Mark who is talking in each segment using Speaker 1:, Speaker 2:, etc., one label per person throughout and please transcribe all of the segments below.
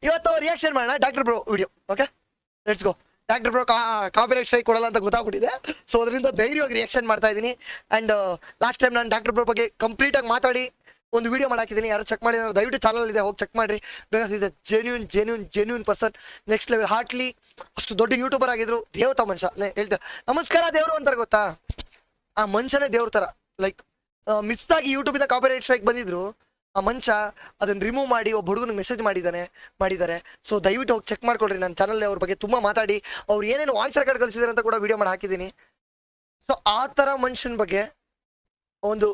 Speaker 1: ಇವತ್ತು ರಿಯಾಕ್ಷನ್ ಮಾಡೋಣ doctor bro video. Okay, let's go. Doctor bro copyright strike ಕೊಡಲ್ಲ ಅಂತ ಗೊತ್ತಾಗ್ಬಿಟ್ಟಿದೆ. ಸೊ ಅದರಿಂದ ಧೈರ್ಯವಾಗಿ ರಿಯಾಕ್ಷನ್ ಮಾಡ್ತಾ ಇದ್ದೀನಿ. ಆ್ಯಂಡ್ ಲಾಸ್ಟ್ ಟೈಮ್ ನಾನು ಡಾಕ್ಟರ್ ಬ್ರೋ ಬಗ್ಗೆ ಕಂಪ್ಲೀಟಾಗಿ ಮಾತಾಡಿ ಒಂದು ವಿಡಿಯೋ ಮಾಡಾಕಿದ್ದೀನಿ. ಯಾರು ಚೆಕ್ ಮಾಡಿ ದಯವಿಟ್ಟು ಚಾನಲ್ ಇದೆ, ಹೋಗಿ ಚೆಕ್ ಮಾಡಿರಿ. ಬಿಕಾಸ್ ಇದು genuine person, next level. Heartly ಅಷ್ಟು ದೊಡ್ಡ ಯೂಟ್ಯೂಬರ್ ಆಗಿದ್ರು, ದೇವತಾ ಮನುಷ್ಯ ಹೇಳ್ತಾರೆ. ನಮಸ್ಕಾರ ದೇವರು ಅಂತಾರೆ ಗೊತ್ತಾ, ಆ ಮನುಷ್ಯನೇ ದೇವ್ರ ಥರ. ಲೈಕ್ ಮಿಸ್ ಆಗಿ ಯೂಟ್ಯೂಬಿಂದ ಕಾಪಿರೈಟ್ ಸ್ಟ್ರೈಕ್ ಬಂದಿದ್ರು, ಆ ಮನುಷ್ಯ ಅದನ್ನ ರಿಮೂವ್ ಮಾಡಿ ಒಬ್ಬ ಹುಡುಗನಿಗೆ ಮೆಸೇಜ್ ಮಾಡಿದ್ದಾರೆ. ಸೊ ದಯವಿಟ್ಟು ಹೋಗಿ ಚೆಕ್ ಮಾಡ್ಕೊಡ್ರಿ. ನನ್ನ ಚಾನಲ್ ಅವ್ರ ಬಗ್ಗೆ ತುಂಬ ಮಾತಾಡಿ ಅವ್ರು ಏನೇನು ವಾಯ್ಸ್ ರೆಕಾರ್ಡ್ ಕಳಿಸಿದಾರೆ ಅಂತ ಕೂಡ ವಿಡಿಯೋ ಮಾಡಿ ಹಾಕಿದ್ದೀನಿ. ಸೊ ಆ ಥರ ಮನುಷ್ಯನ ಬಗ್ಗೆ ಒಂದು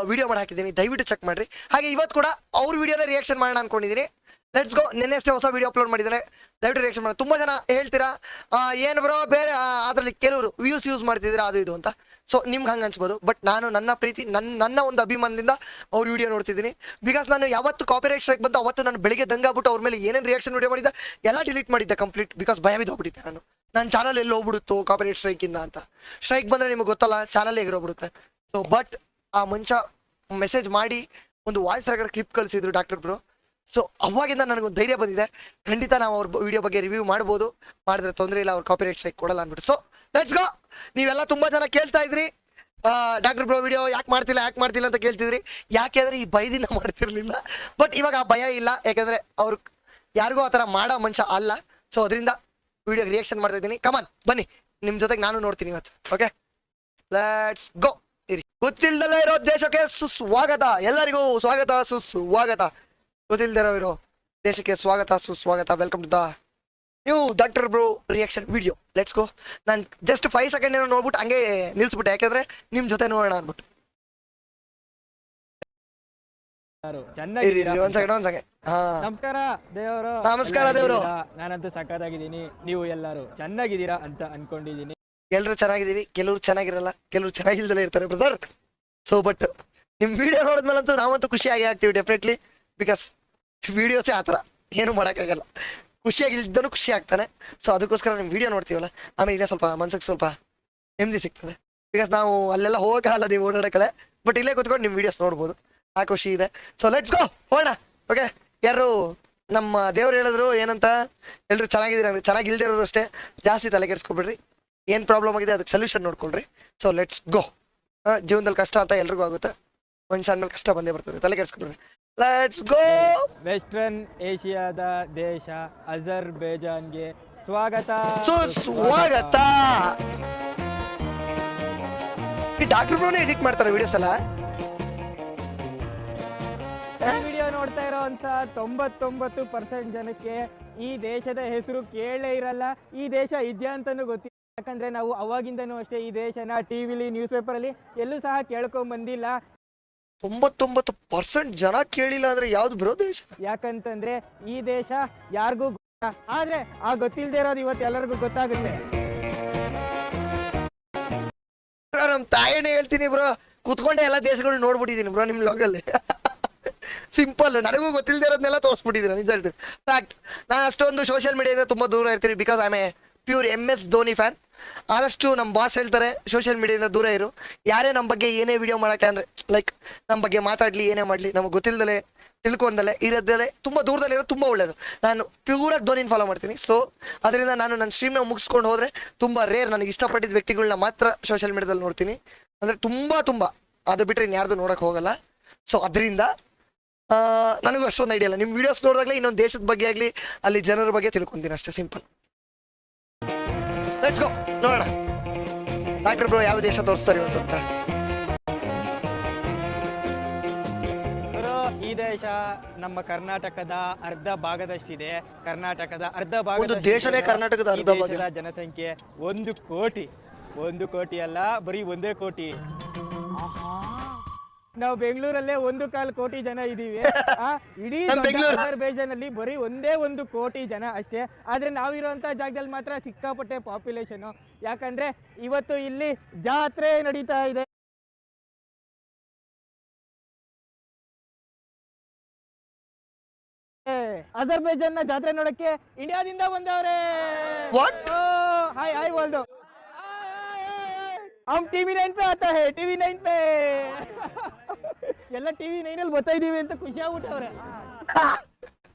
Speaker 1: ವಿಡಿಯೋ ಮಾಡಿ ಹಾಕಿದ್ದೀನಿ, ದಯವಿಟ್ಟು ಚೆಕ್ ಮಾಡ್ರಿ. ಹಾಗೆ ಇವತ್ತು ಕೂಡ ಅವ್ರ ವಿಡಿಯೋನ ರಿಯಾಕ್ಷನ್ ಮಾಡೋಣ ಅನ್ಕೊಂಡಿದ್ದೀನಿ. Let's go. ನಿನ್ನೆ ಅಷ್ಟೇ ಹೊಸ ವಿಡಿಯೋ ಅಪ್ಲೋಡ್ ಮಾಡಿದ್ದಾರೆ, ದಯವಿಟ್ಟು ರಿಯಾಕ್ಷನ್ ಮಾಡಿ. ತುಂಬ ಜನ ಹೇಳ್ತೀರಾ ಏನು ಬ್ರೋ ಬೇರೆ ಅದರಲ್ಲಿ ಕೆಲವರು ವ್ಯೂಸ್ ಯೂಸ್ ಮಾಡ್ತಿದ್ದೀರಾ ಅದು ಇದು ಅಂತ. ಸೊ ನಿಮ್ಗೆ ಹಂಗೆ ಅನ್ಸ್ಬೋದು, ಬಟ್ ನಾನು ನನ್ನ ಪ್ರೀತಿ ನನ್ನ ಒಂದು ಅಭಿಮಾನದಿಂದ ಅವ್ರ ವಿಡಿಯೋ ನೋಡ್ತಿದ್ದೀನಿ. ಬಿಕಾಸ್ ನಾನು ಯಾವತ್ತು ಕಾಪಿರೈಟ್ ಸ್ಟ್ರೈಕ್ ಬಂತು ಅವತ್ತು ನಾನು ಬೆಳಿಗ್ಗೆ ದಂಗಾಗ್ಬಿಟ್ಟು ಅವ್ರ ಮೇಲೆ ಏನೇನು ರಿಯಾಕ್ಷನ್ ವಿಡಿಯೋ ಮಾಡಿದ್ದೆ ಎಲ್ಲ ಡಿಲೀಟ್ ಮಾಡಿದ್ದೆ ಕಂಪ್ಲೀಟ್. ಬಿಕಾಸ್ ಭಯ ಬಿದ್ದೋಗ್ಬಿಟ್ಟಿದ್ದೆ ನನ್ನ ಚಾನಲ್ ಎಲ್ಲಿ ಹೋಗ್ಬಿಡುತ್ತೋ ಕಾಪಿರೈಟ್ ಸ್ಟ್ರೈಕಿಂದ ಅಂತ. ಸ್ಟ್ರೈಕ್ ಬಂದರೆ ನಿಮಗೆ ಗೊತ್ತಲ್ಲ, ಚಾನಲ್ ಹೇಗಿರೋಗ್ಬಿಡುತ್ತೆ. ಸೊ ಬಟ್ ಆ ಮನುಷ್ಯ ಮೆಸೇಜ್ ಮಾಡಿ ಒಂದು ವಾಯ್ಸ್ ರೆಕಾರ್ಡ್ ಕ್ಲಿಪ್ ಕಳಿಸಿದ್ರು ಡಾಕ್ಟರ್ ಬ್ರೋ. ಸೊ ಅವಾಗಿಂದ ನನಗೊಂದು ಧೈರ್ಯ ಬಂದಿದೆ, ಖಂಡಿತ ನಾವು ಅವ್ರ ವಿಡಿಯೋ ಬಗ್ಗೆ ರಿವ್ಯೂ ಮಾಡ್ಬೋದು, ಮಾಡಿದ್ರೆ ತೊಂದರೆ ಇಲ್ಲ, ಅವ್ರು ಕಾಪಿರೈಟ್ ಸ್ಟ್ರೈಕ್ ಕೊಡಲ್ಲ ಅಂದ್ಬಿಟ್ಟು. ಸೊ ಲೆಟ್ಸ್ ಗೋ. ನೀವೆಲ್ಲ ತುಂಬ ಜನ ಕೇಳ್ತಾ ಇದ್ರಿ ಡಾಕ್ಟರ್ ಬ್ರೋ ವಿಡಿಯೋ ಯಾಕೆ ಮಾಡ್ತಿಲ್ಲ ಅಂತ ಕೇಳ್ತಿದ್ರಿ. ಯಾಕೆಂದರೆ ಈ ಭಯದಿಂದ ಮಾಡ್ತಿರ್ಲಿಲ್ಲ, ಬಟ್ ಇವಾಗ ಆ ಭಯ ಇಲ್ಲ. ಯಾಕೆಂದರೆ ಅವ್ರು ಯಾರಿಗೂ ಆ ಥರ ಮಾಡೋ ಮನುಷ್ಯ ಅಲ್ಲ. ಸೊ ಅದರಿಂದ ವಿಡಿಯೋಗೆ ರಿಯಾಕ್ಷನ್ ಮಾಡ್ತಾ ಇದ್ದೀನಿ. ಕಮಾನ್ ಬನ್ನಿ, ನಿಮ್ಮ ಜೊತೆಗೆ ನಾನು ನೋಡ್ತೀನಿ ಇವತ್ತು. Okay, let's go. ಗೊತ್ತಿಲ್ದಲೇ ಇರೋ ದೇಶಕ್ಕೆ ಸುಸ್ವಾಗತ. ಎಲ್ಲರಿಗೂ ಸ್ವಾಗತ ಸುಸ್ವಾಗತ. ಗೊತ್ತಿಲ್ದಿರೋ ಇರೋ ದೇಶಕ್ಕೆ ಸ್ವಾಗತ ಸುಸ್ವಾಗತ. Welcome to the new doctor bro reaction video. Let's go. ನಾನು ಜಸ್ಟ್ 5 ಸೆಕೆಂಡ್ ಏನೋ ನೋಡ್ಬಿಟ್ಟು ಹಂಗೆ ನಿಲ್ಸ್ಬಿಟ್ಟೆ, ಯಾಕೆಂದ್ರೆ ನಿಮ್ಮ ಜೊತೆ ನೋಡೋಣ ಅಂದ್ಬಿಟ್ಟು. ಒಂದ್ ಸೆಕೆಂಡ್.
Speaker 2: ನಮಸ್ಕಾರ ದೇವರು.
Speaker 1: ನಮಸ್ಕಾರ ದೇವರು.
Speaker 2: ನಾನಂತೂ ಸಖತ್ತಾಗಿದ್ದೀನಿ, ನೀವು ಎಲ್ಲರೂ ಚೆನ್ನಾಗಿದ್ದೀರಾ ಅಂತ ಅನ್ಕೊಂಡಿದ್ದೀನಿ.
Speaker 1: ಎಲ್ಲರೂ ಚೆನ್ನಾಗಿದ್ದೀವಿ, ಕೆಲವ್ರು ಚೆನ್ನಾಗಿರಲ್ಲ, ಕೆಲವ್ರು ಚೆನ್ನಾಗಿಲ್ದಲೇ ಇರ್ತಾರೆ ಬ್ರದರ್. ಸೊ ಬಟ್ ನಿಮ್ಮ ವಿಡಿಯೋ ನೋಡಿದ್ಮೇಲಂತೂ ನಾವಂತೂ ಖುಷಿಯಾಗಿ ಆಗ್ತೀವಿ ಡೆಫಿನೆಟ್ಲಿ. ಬಿಕಾಸ್ ವಿಡಿಯೋಸೇ ಆ ಥರ, ಏನು ಮಾಡೋಕ್ಕಾಗಲ್ಲ. ಖುಷಿಯಾಗಿಲ್ದನೂ ಖುಷಿ ಆಗ್ತಾನೆ. ಸೊ ಅದಕ್ಕೋಸ್ಕರ ನಿಮ್ಮ ವಿಡಿಯೋ ನೋಡ್ತೀವಲ್ಲ, ಆಮೇಲೆ ಇಲ್ಲೇ ಸ್ವಲ್ಪ ಮನ್ಸಿಗೆ ಸ್ವಲ್ಪ ನೆಮ್ಮದಿ ಸಿಗ್ತದೆ. ಬಿಕಾಸ್ ನಾವು ಅಲ್ಲೆಲ್ಲ ಹೋಗಲ್ಲ, ನೀವು ಓಡಾಡೋ ಕಡೆ, ಬಟ್ ಇಲ್ಲೇ ಕೂತ್ಕೊಂಡು ನಿಮ್ಮ ವಿಡಿಯೋಸ್ ನೋಡ್ಬೋದು, ಆ ಖುಷಿ ಇದೆ. ಸೊ ಲೆಟ್ಸ್ ಗೋ, ಹೋಗೋಣ. ಓಕೆ, ಯಾರು ನಮ್ಮ ದೇವ್ರು ಹೇಳಿದ್ರು ಏನಂತ, ಎಲ್ಲರೂ ಚೆನ್ನಾಗಿದ್ದೀರ, ಚೆನ್ನಾಗಿಲ್ದೇ ಇರೋರು ಅಷ್ಟೇ ಜಾಸ್ತಿ ತಲೆ ಕೆಡಿಸ್ಕೊಬಿಡ್ರಿ. ಏನು ಪ್ರಾಬ್ಲಮ್ ಆಗಿದೆ ಅದಕ್ಕೆ ಸೊಲ್ಯೂಷನ್ ನೋಡ್ಕೊಳ್ರಿ. So let's go. ಜೀವನದಲ್ಲಿ ಕಷ್ಟ ಅಂತ ಎಲ್ರಿಗೂ ಆಗುತ್ತೆ, ಮನುಷ್ಯ ಅಂದ್ಮೇಲೆ ಕಷ್ಟ ಬಂದೇ ಬರ್ತದೆ, ತಲೆ ಕೆಡಿಸ್ಕೊಬಿಡ್ರಿ. Let's go.
Speaker 2: ವೆಸ್ಟರ್ನ್ ಏಷ್ಯಾದ ದೇಶ ಅಜರ್ಬೈಜಾನ್ಗೆ ಸ್ವಾಗತ
Speaker 1: ಸುಸ್ವಾಗತ. ಈ ಡಾಕ್ಟರ್ ಬ್ರೋನೇ ಎಡಿಟ್ ಮಾಡ್ತಾರೆ ವಿಡಿಯೋಸ್ ಎಲ್ಲ.
Speaker 2: ವಿಡಿಯೋ ನೋಡ್ತಾ ಇರೋಂತ 99% ಜನಕ್ಕೆ ಈ ದೇಶದ ಹೆಸರು ಕೇಳೇ ಇರಲ್ಲ, ಈ ದೇಶ ಇದೆಯಾ ಅಂತಾನು ಗೊತ್ತಿಲ್ಲ. ಯಾಕಂದ್ರೆ ನಾವು ಅವಾಗಿಂದನೂ ಅಷ್ಟೇ ಈ ದೇಶನ ಟಿವಿಲಿ ನ್ಯೂಸ್ ಪೇಪರ್ ಅಲ್ಲಿ ಎಲ್ಲೂ ಸಹ ಕೇಳ್ಕೊಂಡ್ ಬಂದಿಲ್ಲ.
Speaker 1: 99% ಜನ ಕೇಳಿಲ್ಲ ಅಂದ್ರೆ ಯಾವ್ದು ಬ್ರೋ ದೇಶ?
Speaker 2: ಯಾಕಂತಂದ್ರೆ ಈ ದೇಶ ಯಾರಿಗೂ ಗೊತ್ತ, ಆದ್ರೆ ಆ ಗೊತ್ತಿಲ್ದೇ ಇರೋದು ಇವತ್ತು ಎಲ್ಲರಿಗೂ ಗೊತ್ತಾಗುತ್ತೆ.
Speaker 1: ನಮ್ ತಾಯಿನೇ ಹೇಳ್ತೀನಿ ಬ್ರೋ, ಕುತ್ಕೊಂಡೆ ಎಲ್ಲ ದೇಶಗಳು ನೋಡ್ಬಿಟ್ಟಿದೀನಿ ಬ್ರೋ ನಿಮ್ ಲೋಗಲ್ಲಿ. ಸಿಂಪಲ್, ನನಗೂ ಗೊತ್ತಿಲ್ಲದೆ ಇರೋದನ್ನೆಲ್ಲ ತೋರಿಸ್ಬಿಟ್ಟಿದ್ದೀನಿ, ನಿಜ ಹೇಳ್ತೀನಿ. ಫ್ಯಾಕ್ಟ್, ನಾನು ಅಷ್ಟೊಂದು ಸೋಷಿಯಲ್ ಮೀಡಿಯಾದಿಂದ ತುಂಬ ದೂರ ಇರ್ತೀನಿ. Because I A pure MS Dhoni fan. ಆದಷ್ಟು ನಮ್ಮ ಬಾಸ್ ಹೇಳ್ತಾರೆ ಸೋಷಿಯಲ್ ಮೀಡಿಯಾದಿಂದ ದೂರ ಇರು. ಯಾರೇ ನಮ್ಮ ಬಗ್ಗೆ ಏನೇ ವಿಡಿಯೋ ಮಾಡೋಕ್ಕೆ ಅಂದರೆ ಲೈಕ್ ನಮ್ಮ ಬಗ್ಗೆ ಮಾತಾಡಲಿ, ಏನೇ ಮಾಡಲಿ, ನಮಗೆ ಗೊತ್ತಿಲ್ಲದಲೇ ತಿಳ್ಕೊಂಡಲ್ಲೇ ಇರೋದಲ್ಲೇ ತುಂಬ ದೂರದಲ್ಲಿ ಇರೋದು ತುಂಬ ಒಳ್ಳೆಯದು. ನಾನು ಪ್ಯೂರಾಗಿ ಧೋನಿನ ಫಾಲೋ ಮಾಡ್ತೀನಿ. ಸೊ ಅದರಿಂದ ನಾನು ನನ್ನ ಸ್ಟ್ರೀಮ್ನ ಮುಗಿಸ್ಕೊಂಡು ಹೋದರೆ ತುಂಬ ರೇರ್, ನನಗೆ ಇಷ್ಟಪಟ್ಟಿದ್ದ ವ್ಯಕ್ತಿಗಳನ್ನ ಮಾತ್ರ ಸೋಷಿಯಲ್ ಮೀಡಿಯಾದಲ್ಲಿ ನೋಡ್ತೀನಿ. ಅಂದರೆ ತುಂಬ ಅದು ಬಿಟ್ಟರೆ ಇನ್ಯಾರ್ದು ನೋಡೋಕ್ಕೆ ಹೋಗಲ್ಲ. ಸೊ ಅದರಿಂದ ನನಗೂ ಅಷ್ಟೊಂದು ಐಡಿಯಾ ಇಲ್ಲ. ನಿಮ್ಮ ವೀಡಿಯೋಸ್ ನೋಡಿದಾಗಲೇ ಇನ್ನೊಂದು ದೇಶದ ಬಗ್ಗೆ ಆಗಲಿ ಅಲ್ಲಿ ಜನರ ಬಗ್ಗೆ ತಿಳ್ಕೊತೀನಿ ಅಷ್ಟೇ, ಸಿಂಪಲ್. ಲೆಟ್ಸ್ ಗೋ, ನೋಡೋಣ ಡಾಕ್ಟರ್ ಬ್ರೋ ಯಾವ ದೇಶ ತೋರಿಸ್ತಾರೆ ಇವತ್ತು ಅಂತ.
Speaker 2: ಈ ದೇಶ ನಮ್ಮ ಕರ್ನಾಟಕದ ಅರ್ಧ ಭಾಗದಷ್ಟಿದೆ. ಕರ್ನಾಟಕದ ಅರ್ಧ ಭಾಗ
Speaker 1: ಒಂದು ದೇಶನೇ ಕರ್ನಾಟಕದ ಅರ್ಧ ಭಾಗ.
Speaker 2: ಜನಸಂಖ್ಯೆ 1 ಕೋಟಿ. 1 ಕೋಟಿ ಅಲ್ಲ, ಬರೀ 1 ಕೋಟಿ. ನಾವು ಬೆಂಗಳೂರಲ್ಲೇ 1.25 ಕೋಟಿ ಜನ ಇದೀವಿ. ಇಡೀ ಅಜರ್ಬೈಜಾನಲ್ಲಿ ಬರೀ 1 ಕೋಟಿ ಜನ ಅಷ್ಟೇ. ಆದ್ರೆ ನಾವಿರುವಂತ ಜಾಗದಲ್ಲಿ ಮಾತ್ರ ಸಿಕ್ಕಾಪಟ್ಟೆ ಪಾಪ್ಯುಲೇಷನ್. ಯಾಕಂದ್ರೆ ಇವತ್ತು ಇಲ್ಲಿ ಜಾತ್ರೆ ನಡೀತಾ ಇದೆ. ಅಜರ್ಬೈಜಾನ್ ಜಾತ್ರೆ ನೋಡಕ್ಕೆ ಇಂಡಿಯಾದಿಂದ ಬಂದವ್ರೆ. हाय बोल दो. हम TV9 पे आता है, TV9 पे. ಎಲ್ಲ TV9 ಅಲ್ಲಿ ಬರ್ತಾ ಇದೀವಿ ಅಂತ ಖುಷಿ ಆಗ್ಬಿಟ್ಟವ್ರೆ.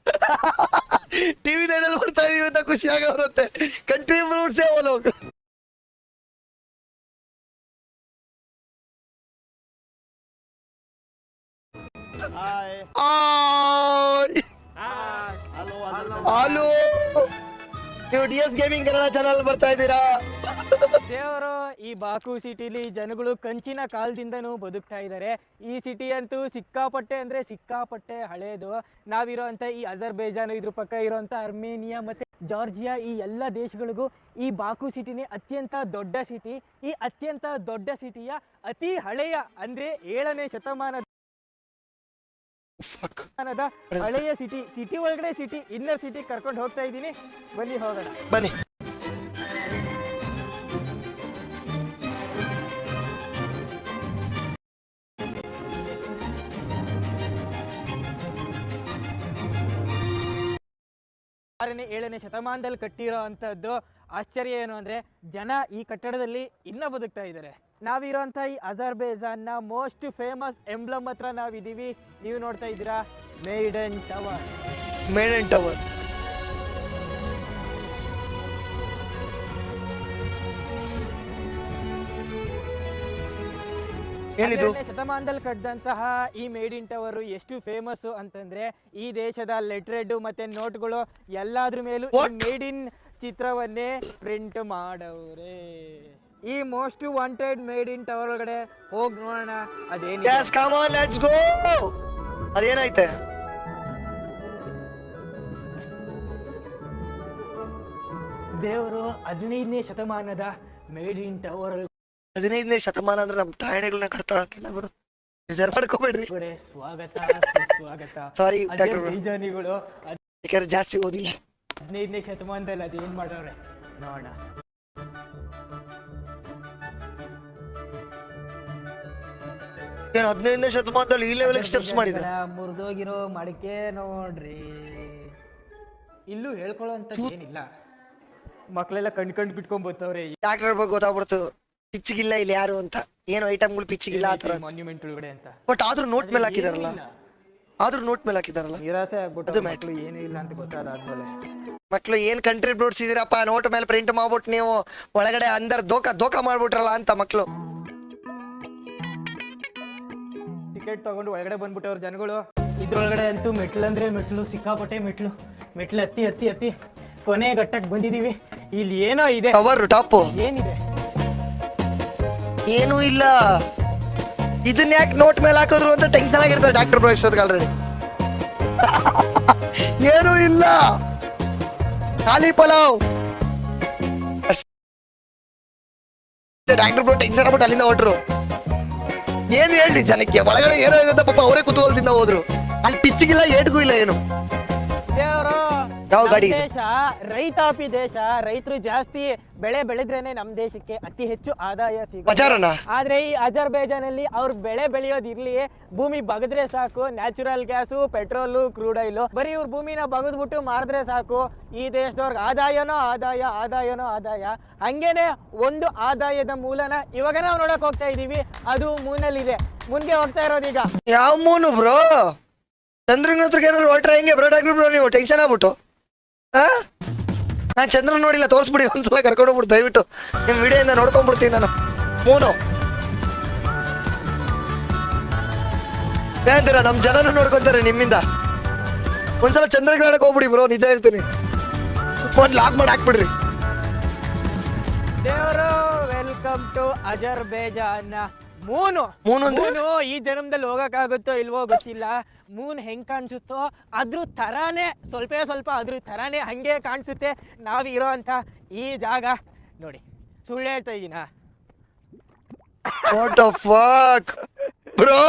Speaker 1: ಟಿವಿ ನೈನಲ್ಲಿ ಬರ್ತಾ ಇದೀವಿ ಅಂತ ಖುಷಿ ಆಗಬರುತ್ತೆ. ಕಂಟ್ರಿ ರೂಟ್ಸೇ ಹೋಗ್. ಹಲೋ, ನೀವು DS ಗೇಮಿಂಗ್ ಕನ್ನಡ ಚಾನಲ್ ಬರ್ತಾ ಇದ್ದೀರಾ?
Speaker 2: ದೇವರು ಈ ಬಾಕು ಸಿಟಿಲಿ ಜನಗಳು ಕಂಚಿನ ಕಾಲದಿಂದನೂ ಬದುಕ್ತಾ ಇದ್ದಾರೆ. ಈ ಸಿಟಿ ಅಂತೂ ಸಿಕ್ಕಾಪಟ್ಟೆ ಅಂದ್ರೆ ಸಿಕ್ಕಾಪಟ್ಟೆ ಹಳೇದು. ನಾವಿರೋಂಥ ಈ ಅಜರ್ಬೈಜಾನ್, ಇದ್ರ ಪಕ್ಕ ಇರೋಂಥ ಅರ್ಮೇನಿಯಾ ಮತ್ತೆ ಜಾರ್ಜಿಯಾ, ಈ ಎಲ್ಲ ದೇಶಗಳಿಗೂ ಈ ಬಾಕು ಸಿಟಿನೇ ಅತ್ಯಂತ ದೊಡ್ಡ ಸಿಟಿ. ಈ ಅತ್ಯಂತ ದೊಡ್ಡ ಸಿಟಿಯ ಅತಿ ಹಳೆಯ ಅಂದ್ರೆ 7ನೇ ಶತಮಾನದ ಹಳೆಯ ಸಿಟಿ ಒಳಗಡೆ ಇನ್ನರ್ ಸಿಟಿ ಕರ್ಕೊಂಡು ಹೋಗ್ತಾ ಇದ್ದೀನಿ. ಬನ್ನಿ ಹೋಗೋಣ.
Speaker 1: ಬನ್ನಿ.
Speaker 2: ಆರನೇ 7ನೇ ಶತಮಾನದಲ್ಲಿ ಕಟ್ಟಿರೋ ಅಂಥದ್ದು. ಆಶ್ಚರ್ಯ ಏನು ಅಂದರೆ ಜನ ಈ ಕಟ್ಟಡದಲ್ಲಿ ಇನ್ನೂ ಬದುಕ್ತಾ ಇದ್ದಾರೆ. ನಾವಿರೋಂಥ ಈ ಅಜರ್ಬೈಜಾನ್ನ ಮೋಸ್ಟ್ ಫೇಮಸ್ ಎಂಬ್ಲಮ್ ಹತ್ರ ನಾವಿದ್ದೀವಿ. ನೀವು ನೋಡ್ತಾ ಇದ್ದೀರಾ ಮೇಡನ್ ಟವರ್.
Speaker 1: ಮೇಡನ್ ಟವರ್ ಏನಿದು?
Speaker 2: ಶತಮಾನದಲ್ಲಿ ಕಟ್ಟಿದಂತಹ ಈ ಮೇಡ್ ಇನ್ ಟವರ್ ಎಷ್ಟು ಫೇಮಸ್ ಅಂತಂದ್ರೆ ಈ ದೇಶದ ಲೆಟ್ರೆಡ್ ಮತ್ತೆ ನೋಟ್ಗಳು ಎಲ್ಲಾದ್ರ ಮೇಲೂ ಮೇಡ್ ಇನ್ ಚಿತ್ರವನ್ನೇ ಪ್ರಿಂಟ್ ಮಾಡವ್ರೆ. ಈ most wanted made in tower ಒಳಗಡೆ ಹೋಗಿ ನೋಡೋಣ ಅದೇನಿದೆ.
Speaker 1: ಅದೇನೈತೆ?
Speaker 2: ದೇವರು 15ನೇ ಶತಮಾನದ ಮೇಡ್ ಇನ್ ಟವರ್.
Speaker 1: 15ನೇ ಶತಮಾನ ಅಂದ್ರೆ ನಮ್ಮ ತಾಯಣೆಗಳನ್ನ ಕಟ್ಟಾಕಿಲ್ಲ ಬಿಡು, ರಿಸರ್ವ್ ಮಾಡ್ಕೋಬೇಡ್ರಿ.
Speaker 2: ಸ್ವಾಗತ ಸ್ವಾಗತ.
Speaker 1: ಸಾರಿ
Speaker 2: ಬೀಜಾನಿಗಳು
Speaker 1: ಯಾಕಂದ್ರೆ ಜಾಸ್ತಿ ಓದಿಲ್ಲ.
Speaker 2: 15ನೇ ಶತಮಾನದಲ್ಲಿ ಅದೇನ್ ಮಾಡವ್ರೆ ನೋಡೋಣ.
Speaker 1: ಏನು 15ನೇ ಶತಮಾನದಲ್ಲಿ ಈ ಲೆವೆಲ್ ಸ್ಟೆಪ್ಸ್ ಮಾಡಿದ್ರೆ
Speaker 2: ಮುರಿದೋಗಿರೋ ಮಡಿಕೆ ನೋಡ್ರಿ. ಇಲ್ಲೂ ಹೇಳ್ಕೊಳ್ಳೋ ಅಂತ ಏನಿಲ್ಲ, ಮಕ್ಕಳೆಲ್ಲ ಕಣ್ಕಂಡು ಬಿಟ್ಕೊಂಡ್ ಬರ್ತಾವ್ರೆ.
Speaker 1: ಡಾಕ್ಟರ್ ಬಗ್ಗೆ ಗೊತ್ತಾಗ್ಬಿಡ್ತು ಪಿಚ್ಚಿಗಿಲ್ಲ ಇಲ್ಲಿ ಯಾರು ಅಂತ, ಏನು ಐಟಮ್ಗಳು ಪಿಚ್ಚಿಗಿಲ್ಲ ಆತರ
Speaker 2: ಮಾನ್ಯುಮೆಂಟ್ ಒಳಗಡೆ ಅಂತ.
Speaker 1: ಬಟ್ ಆದ್ರೂ ನೋಟ್ ಮೇಲೆ ಹಾಕಿದಾರಲ್ಲ,
Speaker 2: ನಿರಾಸೆ ಆಗ್ಬಿಟ್ಟು ಮಕ್ಕಳು ಏನೂ ಇಲ್ಲ ಅಂತ ಗೊತ್ತಾದಾದ್ಮೇಲೆ
Speaker 1: ಮಕ್ಳು ಏನ್ ಕಂಟ್ರಿಬ್ಯೂಟ್ಸ್ ಇದೀರಪ್ಪ, ನೋಟ್ ಮೇಲೆ ಪ್ರಿಂಟ್ ಮಾಡ್ಬಿಟ್ಟು ನೀವು ಒಳಗಡೆ ಅಂದರ್ ದೋಖ ಮಾಡ್ಬಿಟ್ರಲ್ಲ ಅಂತ ಮಕ್ಳು.
Speaker 2: ಟಿಕೆಟ್ ತಗೊಂಡು ಒಳಗಡೆ ಬಂದ್ಬಿಟ್ಟವ್ರ ಜನಗಳು. ಇದ್ರೊಳಗಡೆ ಅಂತೂ ಮೆಟ್ಲು ಅಂದ್ರೆ ಮೆಟ್ಲು, ಸಿಕ್ಕಾಪಟ್ಟೆ ಮೆಟ್ಲು ಹತ್ತಿ ಹತ್ತಿ ಹತ್ತಿ ಕೊನೆ ಘಟ್ಟಕ್ಕೆ ಬಂದಿದೀವಿ. ಇಲ್ಲಿ ಏನೋ ಇದೆ,
Speaker 1: ಕವರ್ ಟಾಪ್
Speaker 2: ಏನಿದೆ?
Speaker 1: ಏನೂ ಇಲ್ಲ. ಇದನ್ನ ಯಾಕೆ ನೋಟ್ ಮೇಲೆ ಹಾಕಿದ್ರು ಅಂತ ಟೆನ್ಷನ್ ಆಗಿರ್ತಾರೆ ಡಾಕ್ಟರ್ ಬ್ರೋ ಇಷ್ಟೊತ್ತಿಗೆ ಆಲ್ರೆಡಿ. ಏನೂ ಇಲ್ಲ, ಖಾಲಿ ಪಲಾವ್. ಡಾಕ್ಟರ್ ಬ್ರೋ ಟೆನ್ಷನ್ ಆಗ್ಬಿಟ್ಟು ಅಲ್ಲಿಂದ ಹೊಟ್ರು. ಏನು ಹೇಳಿ ಜನಕ್ಕೆ ಒಳಗಡೆ ಏನೋ ಇದೆ ಪಾಪ, ಅವರೇ ಕುತೂಹಲದಿಂದ ಹೋದ್ರು. ಅಲ್ಲಿ ಪಿಚ್ಚಿಗಿಲ್ಲ, ಏಟ್ಗೂ ಇಲ್ಲ ಏನು. ಯಾವ ಗಾಡಿ?
Speaker 2: ದೇಶ ರೈತಾಪಿ ದೇಶ. ರೈತರು ಜಾಸ್ತಿ ಬೆಳೆ ಬೆಳೆದ್ರೇನೆ ನಮ್ ದೇಶಕ್ಕೆ ಅತಿ ಹೆಚ್ಚು ಆದಾಯ ಸಿಗೋದು. ಆದ್ರೆ ಈ ಅಜರ್ಬೈಜಾನ್ ಅಲ್ಲಿ ಅವ್ರು ಬೆಳೆ ಬೆಳೆಯೋದಿರ್ಲಿ, ಭೂಮಿ ಬಗದ್ರೆ ಸಾಕು, natural gas, petrol, crude oil, ಬರೀ ಇವ್ರ ಭೂಮಿನ ಬಗದ್ಬಿಟ್ಟು ಮಾರಿದ್ರೆ ಸಾಕು. ಈ ದೇಶದವ್ರಿಗೆ ಆದಾಯನೋ ಆದಾಯ. ಹಂಗೇನೆ ಒಂದು ಆದಾಯದ ಮೂಲನ ಇವಾಗ ನಾವು ನೋಡಕ್ ಹೋಗ್ತಾ ಇದೀವಿ. ಅದು ಮೂನಲ್ಲಿದೆ. ಮುಂದೆ ಹೋಗ್ತಾ ಇರೋದೀಗ
Speaker 1: ಯಾವ ಮೂನು ಬ್ರೋ? ಚಂದ್ರನ ಹತ್ರ ಏನಾದ್ರು ಹೊರಟ್ರೆ ಹೆಂಗೆ ಬ್ರೋ ಡಾಕ್ಟರ್ ಬ್ರೋ? ನೀವು ಟೆನ್ಷನ್ ಆಗ್ಬಿಟ್ಟು ನಾನು ಚಂದ್ರನ ನೋಡಿಲ್ಲ, ತೋರಿಸ್ಬಿಡಿ ಒಂದ್ಸಲ ಕರ್ಕೊಂಡೋಗ್ಬಿಟ್ಟು ದಯವಿಟ್ಟು. ನಿಮ್ಮ ವಿಡಿಯೋಯಿಂದ ನೋಡ್ಕೊಂಡ್ಬಿಡ್ತೀನಿ ನಾನು. ಮೂನು ಏನಂತೀರ? ನಮ್ಮ ಜನನು ನೋಡ್ಕೊಂತಾರೆ ನಿಮ್ಮಿಂದ. ಒಂದ್ಸಲ ಚಂದ್ರಗ್ರಹಣಕ್ಕೆ ಹೋಗ್ಬಿಡಿ ಬ್ರೋ, ನಿಜ ಹೇಳ್ತೀನಿ. ಫೋನ್ ಲಾಕ್ ಮಾಡಿ ಹಾಕ್ಬಿಡ್ರಿ.
Speaker 2: ದೇವರು ವೆಲ್ಕಮ್ ಟು ಅಜರ್ಬೈಜಾನ್. ಮೂನು ಈ ಜನ್ಮದಲ್ಲಿ ಹೋಗಕ್ಕಾಗುತ್ತೋ ಇಲ್ವೋ ಗೊತ್ತಿಲ್ಲ. ಮೂನ್ ಹೆಂಗ್ ಕಾಣಿಸುತ್ತೋ ಅದ್ರ ತರಾನೇ, ಸ್ವಲ್ಪ ಅದ್ರ ತರಾನೇ ಹಂಗೆ ಕಾಣಿಸುತ್ತೆ ನಾವಿರೋ ಅಂತ ಈ ಜಾಗ. ನೋಡಿ, ಸುಳ್ಳು ಹೇಳ್ತಾ ಇದೀನ?
Speaker 1: What the fuck bro?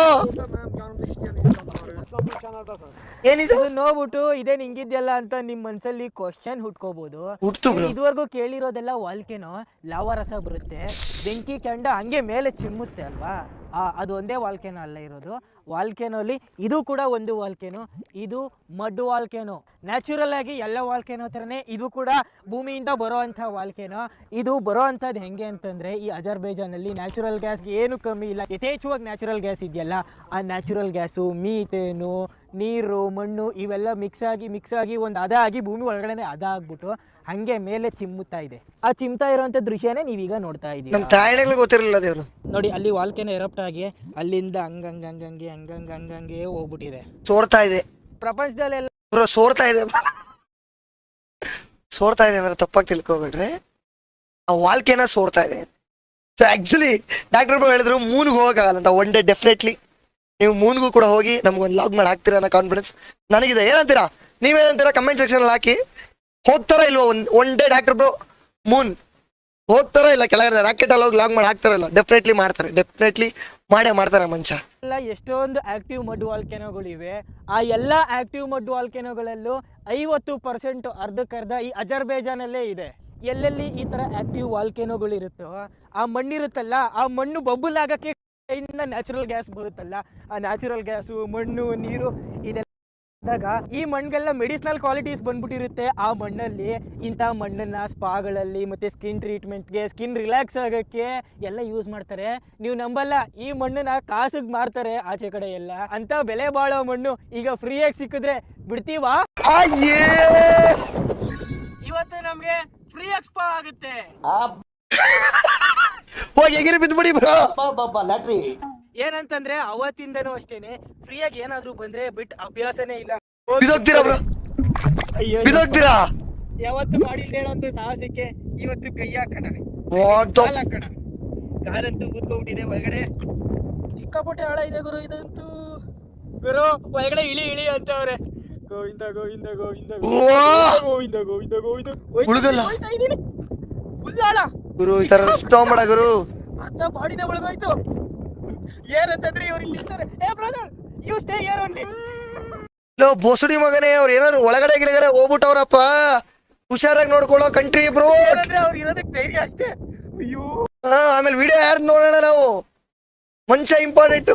Speaker 1: ಏನಿದು?
Speaker 2: ನೋಡ್ಬಿಟ್ಟು ಇದೇನ್ ಹಿಂಗಿದ್ಯಲ್ಲ ಅಂತ ನಿಮ್ ಮನ್ಸಲ್ಲಿ ಕ್ವಶನ್ ಹುಟ್ಕೋಬಹುದು. ಇದುವರೆಗೂ ಕೇಳಿರೋದೆಲ್ಲ ವಾಲ್ಕೆನೋ, ಲಾವಾರಸ ಬರುತ್ತೆ, ಬೆಂಕಿ ಕೆಂಡ ಹಂಗೆ ಮೇಲೆ ಚಿಮ್ಮುತ್ತೆ ಅಲ್ವಾ? ಅದು ಒಂದೇ ವಾಲ್ಕೆನೋ ಅಲ್ಲ ಇರೋದು. ವಾಲ್ಕೆನೋಲಿ ಇದು ಕೂಡ ಒಂದು ವಾಲ್ಕೆನೋ. ಇದು ಮಡ್ ವಾಲ್ಕೆನೋ. ನ್ಯಾಚುರಲ್ ಆಗಿ ಎಲ್ಲ ವಾಲ್ಕೆನೋ ಥರನೇ ಇದು ಕೂಡ ಭೂಮಿಯಿಂದ ಬರೋ ಅಂಥ ವಾಲ್ಕೆನೋ. ಇದು ಬರೋ ಅಂಥದ್ದು ಹೆಂಗೆ ಅಂತಂದರೆ, ಈ ಅಜರ್ಬೈಜಾನಲ್ಲಿ ನ್ಯಾಚುರಲ್ ಗ್ಯಾಸ್ಗೆ ಏನು ಕಮ್ಮಿ ಇಲ್ಲ. ಯಥೇಚ್ಛವಾಗಿ ನ್ಯಾಚುರಲ್ ಗ್ಯಾಸ್ ಇದೆಯಲ್ಲ, ಆ ನ್ಯಾಚುರಲ್ ಗ್ಯಾಸು, ಮೀಥೇನು, ನೀರು ಮಣ್ಣು ಇವೆಲ್ಲ ಮಿಕ್ಸ್ ಆಗಿ ಒಂದು ಹದ ಆಗಿ ಭೂಮಿ ಒಳಗಡೆ ಹದ ಆಗ್ಬಿಟ್ಟು ಹಂಗೆ ಮೇಲೆ ಚಿಮ್ಮುತ್ತಾ ಇದೆ. ಆ ಚಿಮ್ತಾ ಇರೋಂಥ ದೃಶ್ಯನೇ ನೀವೀಗ ನೋಡ್ತಾ ಇದ್ದೀವಿ.
Speaker 1: ನಮ್ಮ ತಾಯಣಿಗಳು ಗೊತ್ತಿರಲಿಲ್ಲ ದೇವ್ರು.
Speaker 2: ನೋಡಿ ಅಲ್ಲಿ ವಾಲ್ಕೆನೋ ಎರಪ್ಟ್ ಆಗಿ ಅಲ್ಲಿಂದ ಹಂಗಂಗೆ ಹೋಗ್ಬಿಟ್ಟಿದೆ.
Speaker 1: ಸೋರ್ತಾ ಇದೆ
Speaker 2: ಪ್ರಪಂಚದಲ್ಲೆಲ್ಲ
Speaker 1: ಬ್ರೋ, ಸೋರ್ತಾ ಇದೆ ಅಂದ್ರೆ ತಪ್ಪಾಗಿ ತಿಳ್ಕೊಬೇಡ್ರಿ. ಆ ವಾಲ್ಕೆನ ಸೋರ್ತಾ ಇದೆ. ಸೊ ಆಕ್ಚುಲಿ ಡಾಕ್ಟರ್ ಬ್ರೋ ಹೇಳಿದ್ರು ಮೂನ್ಗೆ ಹೋಗಕ್ಕಾಗಲ್ಲ ಅಂತ. ಒನ್ ಡೇ ಡೆಫಿನೆಟ್ಲಿ ನೀವು ಮೂನ್ಗೂ ಕೂಡ ಹೋಗಿ ನಮ್ಗೊಂದು ಲಾಗ್ ಮಾಡಿ ಹಾಕ್ತೀರಾ ಅನ್ನೋ ಕಾನ್ಫಿಡೆನ್ಸ್ ನನಗಿದೆ. ಏನಂತೀರಾ, ನೀವೇನಂತೀರಾ ಕಮೆಂಟ್ ಸೆಕ್ಷನ್ ಹಾಕಿ. ಹೋಗ್ತಾರಾ ಇಲ್ವಾ one day doctor bro Moon ಹೋಗ್ತಾರಾ ಇಲ್ಲ ಕೆಳಗಡೆ ರಾಕೆಟ್ ಅಲ್ಲಿ ಹೋಗಿ ಲಾಗ್ ಮಾಡಿ ಹಾಕ್ತಾರ ಇಲ್ಲ? ಡೆಫಿನೆಟ್ಲಿ ಮಾಡ್ತಾರೆ, ಡೆಫಿನೆಟ್ಲಿ ಮಾಡ್ತಾರೆ ಮನುಷ್ಯ.
Speaker 2: ಎಲ್ಲ ಎಷ್ಟೊಂದು ಆಕ್ಟಿವ್ ಮಡ್ ವಾಲ್ಕೆನೋಗಳಿವೆ. ಆ ಎಲ್ಲ ಆಕ್ಟಿವ್ ಮಡ್ ವಾಲ್ಕೆನೋಗಳಲ್ಲೂ 50% ಅರ್ಧಕ್ಕರ್ಧ ಈ ಅಜರ್ಬೈಜಾನಲ್ಲೇ ಇದೆ. ಎಲ್ಲೆಲ್ಲಿ ಈ ತರ ಆಕ್ಟಿವ್ ವಾಲ್ಕೆನೋಗಳು ಇರುತ್ತೋ ಆ ಮಣ್ಣಿರುತ್ತಲ್ಲ, ಆ ಮಣ್ಣು ಬಬಲ್ ಆಗಕ್ಕೆ ನ್ಯಾಚುರಲ್ ಗ್ಯಾಸ್ ಬರುತ್ತಲ್ಲ, ಆ ನ್ಯಾಚುರಲ್ ಗ್ಯಾಸು ಮಣ್ಣು ನೀರು ಇದೆಲ್ಲ ಈ ಮಣ್ಣಿಗೆಲ್ಲ ಮೆಡಿಸಿನಲ್ ಕ್ವಾಲಿಟೀಸ್ ಬಂದ್ಬಿಟ್ಟಿರುತ್ತೆ. ಆ ಮಣ್ಣಲ್ಲಿ ಇಂಥ ಮಣ್ಣನ್ನ ಸ್ಪಾಗಳಲ್ಲಿ ಮತ್ತೆ ಸ್ಕಿನ್ ಟ್ರೀಟ್ಮೆಂಟ್ಗೆ, ಸ್ಕಿನ್ ರಿಲ್ಯಾಕ್ಸ್ ಆಗೋಕ್ಕೆ ಎಲ್ಲ ಯೂಸ್ ಮಾಡ್ತಾರೆ. ನೀವು ನಂಬಲ್ಲ, ಈ ಮಣ್ಣನ್ನ ಕಾಸಿಗೆ ಮಾರ್ತಾರೆ ಆಚೆ ಕಡೆ ಎಲ್ಲ. ಅಂತ ಬೆಲೆ ಬಾಳೋ ಮಣ್ಣು ಈಗ ಫ್ರೀಯಾಗಿ ಸಿಕ್ಕಿದ್ರೆ ಬಿಡ್ತೀವಾ? ಇವತ್ತು ನಮ್ಗೆ ಫ್ರೀ ಎಕ್ಸ್ಪೋ ಆಗುತ್ತೆ.
Speaker 1: ಹೋಗಿ ಎಗಿರಿ ಬಿದ್ಬಿಡಿ ಬ್ರೋ. ಲ್ಯಾಟ್ರಿ
Speaker 2: ಏನಂತಂದ್ರೆ ಅವತ್ತಿಂದನೂ ಅಷ್ಟೇನೆ ಫ್ರೀಯಾಗಿ ಏನಾದ್ರೂ ಬಂದ್ರೆ ಬಿಟ್ ಅಭ್ಯಾಸನೇ ಇಲ್ಲ.
Speaker 1: ಬಿದೋಗ್ತೀರಾ ಬ್ರೋ,
Speaker 2: ಅಯ್ಯೋ
Speaker 1: ಬಿದೋಗ್ತೀರಾ.
Speaker 2: ಯಾವತ್ತು ಮಾಡಿಲ್ಲ ಹೇಳೋಂತ ಸಾಹಸಕ್ಕೆ ಇವತ್ತು ಕೈ ಹಾಕೋಣ, ಕಾಲ್ ಹಾಕೋಣ. ಕಾಲಂತೂ ಕೂತ್ಕೊಂಡ್ಬಿಟ್ಟಿದೆ ಒಳಗಡೆ. ಸಿಕ್ಕಾಪಟ್ಟೆ ಆಳ ಇದೆ ಗುರು ಇದಂತೂ. ಗುರು ಒಳಗಡೆ ಇಳಿ ಅಂತವ್ರೆ. ಗೋವಿಂದ ಗೋವಿಂದ ಗೋವಿಂದ ಗೋವಿಂದ ಗೋವಿಂದ ಗೋವಿಂದ ಹೋಯ್ತಾ ಇದೀನಿ. ಫುಲ್ ಆಳ
Speaker 1: ಗುರು, ಈ ತರ ತಗೊಂಬೇಡ ಗುರು.
Speaker 2: ಅರ್ಧ ಬಾಡಿನ ಒಳಗೋಯ್ತು. ಏನಂತಂದ್ರೆ ಇವ್ರು ಇಲ್ಲಿ ಇರ್ತಾರೆ. ಏ brother, you stay here only.
Speaker 1: ಲೋ ಬೋಸುಡಿ ಮಗನೇ, ಅವ್ರು ಏನಾದ್ರು ಒಳಗಡೆ ಗಿಳಗಡೆ ಹೋಗ್ಬಿಟ್ಟವ್ರಪ್ಪ. ಹುಷಾರಾಗಿ ನೋಡ್ಕೊಳ್ಳೋ ಕಂಟ್ರಿ ಬ್ರೋ.
Speaker 2: ಅಂದ್ರೆ ಅವ್ರು ಇರೋದಕ್ಕೆ ಧೈರ್ಯ ಅಷ್ಟೇ. ಅಯ್ಯೋ,
Speaker 1: ಆಮೇಲೆ ವಿಡಿಯೋ ಯಾರ್ದು ನೋಡೋಣ ನಾವು. ಮನುಷ್ಯ ಇಂಪಾರ್ಟೆಂಟ್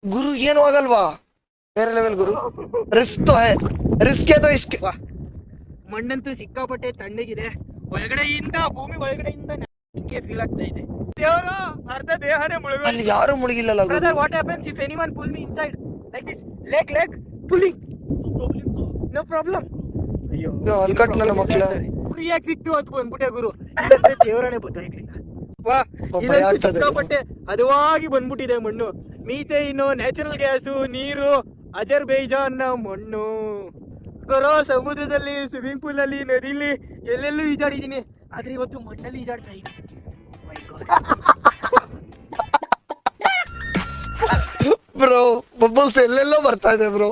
Speaker 1: ಗುರು. ಏನು ಆಗಲ್ವಾ, ಬೇರೆ ಲೆವೆಲ್ ಗುರು. ರಿಸ್ಕ್ ಇಸ್ಕೆ.
Speaker 2: ಮಣ್ಣಂತೂ ಸಿಕ್ಕಾಪಟ್ಟೆ ತಣ್ಣಗಿದೆ. ಒಳಗಡೆಯಿಂದ ಭೂಮಿ ಒಳಗಡೆಯಿಂದ ಫೀಲ್ ಆಗ್ತಾ ಇದೆ. ದೇವರು ಅರ್ಧ ದೇಹನೇ ಮುಳುಗ.
Speaker 1: ಅಲ್ಲಿ ಯಾರು ಮುಳುಗಿಲ್ಲಲ್ಲ
Speaker 2: brother, what happens if anyone pull me inside like this? Leg pulling, no problem. ಅಯ್ಯೋ,
Speaker 1: ಅಲ್ಕಟ್ ನನ್ನ ಮಕ್ಕಳ
Speaker 2: ಫ್ರೀಯಾಗಿ ಸಿಕ್ತು ಅಂತ ಬಂದ್ಬಿಟ್ಟೆ ಗುರು. ಇಲ್ಲಂದ್ರೆ ದೇವರನೇ ಗೊತ್ತಾಗ್ಲಿಲ್ಲ. ವಾ, ಇದಂತೂ ಸಿಕ್ಕಾಪಟ್ಟೆ ಹದವಾಗಿ ಬಂದ್ಬಿಟ್ಟಿದೆ ಮಣ್ಣು. ಮೀಥೇನು, ನ್ಯಾಚುರಲ್ ಗ್ಯಾಸು, ನೀರು, ಅಜರ್ಬೈಜಾನ್ನ ಮಣ್ಣು. ಗುರು, ಸಮುದ್ರದಲ್ಲಿ, ಸ್ವಿಮ್ಮಿಂಗ್ ಪೂಲ್ ಅಲ್ಲಿ, ನದಿಲಿ ಎಲ್ಲೆಲ್ಲೂ ಈಜಾಡಿದೀನಿ. ಆದ್ರೆ ಇವತ್ತು ಮಣ್ಣಲ್ಲಿ ಈಜಾಡ್ತಾ ಇದ್ದೀನಿ.
Speaker 1: ಬ್ರೋ, ಬಬಲ್ಸ್ ಎಲ್ಲೆಲ್ಲೋ ಬರ್ತಾ ಇದೆ ಬ್ರೋ.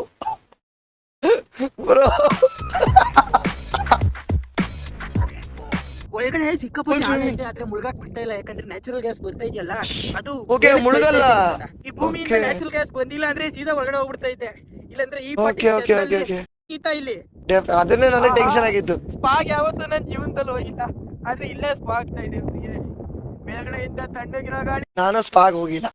Speaker 2: ಒಳಗಡೆ ಸಿಕ್ಕಾಪಟ್ಟೆ ಆಳ ಇದೆ, ಆದ್ರೆ ಮುಳುಗಾಕ್ ಬಿಡ್ತಾ ಇಲ್ಲ. ಯಾಕಂದ್ರೆ ನ್ಯಾಚುರಲ್ ಗ್ಯಾಸ್ ಬರ್ತಾ ಇದೆಯಲ್ಲ, ಅದು
Speaker 1: ಮುಳುಗಲ್ಲ.
Speaker 2: ಈ ಭೂಮಿಯಿಂದ ನ್ಯಾಚುರಲ್ ಗ್ಯಾಸ್ ಬಂದಿಲ್ಲ ಅಂದ್ರೆ ಸೀದಾ ಒಳಗಡೆ ಹೋಗ್ಬಿಡ್ತಾ ಇದೆ. ಇಲ್ಲಾಂದ್ರೆ ಈ ಇಲ್ಲಿ
Speaker 1: ಅದನ್ನೇ ನನಗೆ ಟೆನ್ಷನ್ ಆಗಿತ್ತು.
Speaker 2: ಸ್ಪಾಗ್ ಯಾವತ್ತೂ ನನ್ನ ಜೀವನದಲ್ಲಿ ಹೋಗಿಲ್ಲ, ಆದ್ರೆ ಇಲ್ಲೇ ಸ್ಪಾ ಆಗ್ತಾ ಇದೆ. ಮೇಲ್ಗಡೆಯಿಂದ ತಣ್ಣಗಿರೋ ಗಾಳಿ.
Speaker 1: ನಾನು ಸ್ಪಾಗ್ ಹೋಗಿಲ್ಲ.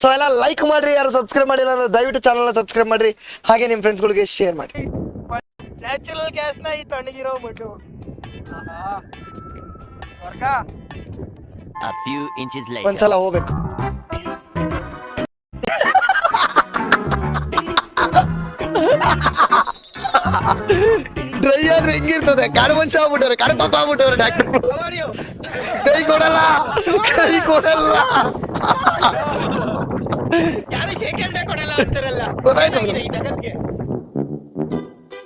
Speaker 1: ಸೊ ಎಲ್ಲ ಲೈಕ್ ಮಾಡ್ರಿ, ಯಾರು ಸಬ್ಸ್ಕ್ರೈಬ್ ಮಾಡಿಲ್ಲ ಅಂದ್ರೆ ದಯವಿಟ್ಟು ಚಾನಲ್ ಸಬ್ಸ್ಕ್ರೈಬ್ ಮಾಡ್ರಿ. ಹಾಗೆ ನಿಮ್ ಫ್ರೆಂಡ್ಸ್ ಗಳಿಗೆ ಶೇರ್ ಮಾಡಿ.
Speaker 2: ನ್ಯಾಚುರಲ್ ಗ್ಯಾಸ್ ನ ಈ ತಣ್ಣಗಿರೋ ಮಣ್ಣು ಸ್ವರ್ಗ.
Speaker 1: ಒಂದ್ಸಲ ಹೋಗ್ಬೇಕು. ಡ್ರೈ ಆದ್ರೆ ಹೆಂಗಿರ್ತದೆ? ಕಾಡು ಮನುಷ್ಯ ಆಗ್ಬಿಟ್ಟವ್ರೆ, ಕಾಡು ಪಾಪ ಆಗ್ಬಿಟ್ಟವ್ರೆ ಡಾಕ್ಟರ್. ಕೈ ಕೊಡಲ್ಲ.
Speaker 2: ಯಾರು ಶೇಖರಣೆ ಕೊಡಲ್ಲ ಅಂತಾರಲ್ಲ,
Speaker 1: ಗೊತ್ತಾಯ್ತು.
Speaker 2: ಈ ಜಗತ್ಗೆ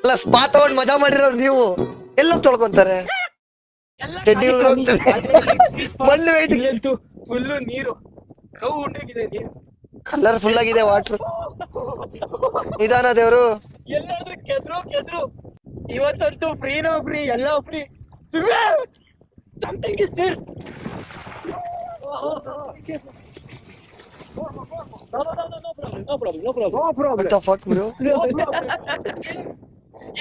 Speaker 1: ಅಲ್ಲ, ಸ್ಪಾ ತಗೊಂಡ್ ಮಜಾ ಮಾಡಿರೋರು ನೀವು. ಎಲ್ಲ ತೊಳ್ಕೊಂತಾರೆ, ಚಡ್ಡಿ ಹೋಗ್ತದೆ, ಮಣ್ಣು ವೇಟ್.
Speaker 2: ಫುಲ್ಲು ನೀರು ರೌಂಡ್ ಆಗಿದೆ, ನೀರು
Speaker 1: ಕಲರ್ಫುಲ್ ಆಗಿದೆ ವಾಟರ್. ನಿಧಾನ ದೇವ್ರು.
Speaker 2: ಎಲ್ಲಾದ್ರೂ ಕೆಸರು. ಇವತ್ತಂತೂ ಫ್ರೀನೋ ಫ್ರೀ, ಎಲ್ಲ free. Something is there.
Speaker 1: What the fuck bro?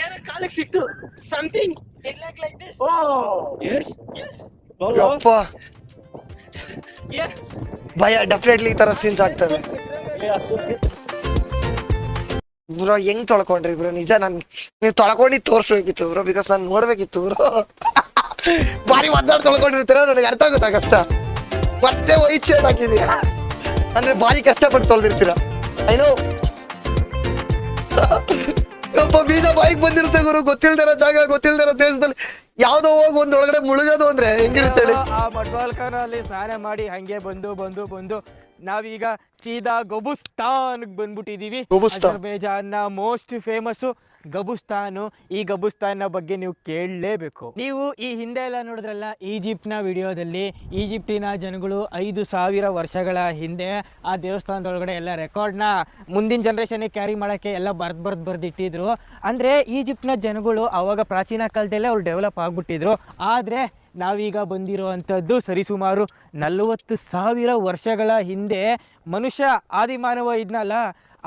Speaker 2: ಏನೋ ಕಾಲಿಗೆ ಸಿಕ್ತು. Something it like this. Yes
Speaker 1: ಯಪ್ಪ, ಭಯ. ಡೆಫಿನೆಟ್ಲಿ ಈ ತರ ಸೀನ್ಸ್ ಆಗ್ತವೆ ಬ್ರೋ. ಹೆಂಗ್ ತೊಳ್ಕೊಂಡ್ರಿ ಬ್ರೋ? ನಿಜ ನೀವು ತೊಳ್ಕೊಂಡಿದ್ದು ತೋರ್ಸ್ಬೇಕಿತ್ತು ಬ್ರೋ, ಬಿಕಾಸ್ ನಾನು ನೋಡ್ಬೇಕಿತ್ತು ಬ್ರೋ. ಬಾರಿ ಒದ್ದಾಡ್ ತೊಳ್ಕೊಂಡಿರ್ತೀರ, ನನಗೆ ಅರ್ಥ ಆಗುತ್ತಾ ಕಷ್ಟ. ಮತ್ತೆ ವೈಟ್ ಶರ್ಟ್ ಹಾಕಿದೀರ ಅಂದ್ರೆ ಬಾರಿ ಕಷ್ಟಪಟ್ಟು ತೊಳ್ದಿರ್ತೀರ. ಐನೋ ಒಂದಪ್ಪ ಬೀಜ ಬಾಯಿಗೆ ಬಂದಿರುತ್ತೆ ಗುರು, ಗೊತ್ತಿಲ್ದಿರೋ ಜಾಗ, ಗೊತ್ತಿಲ್ದಿರೋ ದೇಶದಲ್ಲಿ ಯಾವ್ದೋ ಹೋಗಿ ಒಂದ್ರೊಳಗಡೆ ಮುಳುಗೋದು ಅಂದ್ರೆ ಹೆಂಗಿರುತ್ತೆ ಹೇಳಿ.
Speaker 2: ಆ ಮಟ್ವಾಲ್ಕರ್ ಅಲ್ಲಿ ಸ್ನಾನ ಮಾಡಿ ಹಂಗೆ ಬಂದು ನಾವೀಗ ಸೀದಾ ಗಬುಸ್ತಾನ್ಗೆ ಬಂದ್ಬಿಟ್ಟಿದೀವಿ.
Speaker 1: ಗಬುಸ್ತಾನ್.
Speaker 2: ಅಜರ್ಬೈಜಾನ್ನ ಮೋಸ್ಟ್ ಫೇಮಸ್ ಗಬುಸ್ತಾನು. ಈ ಗಬುಸ್ತಾನ್ನ ಬಗ್ಗೆ ನೀವು ಕೇಳಲೇಬೇಕು. ನೀವು ಈ ಹಿಂದೆ ಎಲ್ಲ ನೋಡಿದ್ರಲ್ಲ ಈಜಿಪ್ಟ್ನ ವಿಡಿಯೋದಲ್ಲಿ, ಈಜಿಪ್ಟಿನ ಜನಗಳು 5,000 ವರ್ಷಗಳ ಹಿಂದೆ ಆ ದೇವಸ್ಥಾನದೊಳಗಡೆ ಎಲ್ಲ ರೆಕಾರ್ಡ್ನ ಮುಂದಿನ ಜನ್ರೇಷನ್ಗೆ ಕ್ಯಾರಿ ಮಾಡೋಕ್ಕೆ ಎಲ್ಲ ಬರ್ದಿಟ್ಟಿದ್ರು. ಅಂದರೆ ಈಜಿಪ್ಟ್ನ ಜನಗಳು ಅವಾಗ ಪ್ರಾಚೀನ ಕಾಲದಲ್ಲೇ ಅವ್ರು ಡೆವಲಪ್ ಆಗಿಬಿಟ್ಟಿದ್ರು. ಆದರೆ ನಾವೀಗ ಬಂದಿರುವಂಥದ್ದು ಸರಿಸುಮಾರು 40,000 ವರ್ಷಗಳ ಹಿಂದೆ. ಮನುಷ್ಯ ಆದಿಮಾನವ ಇದ್ನಲ್ಲ,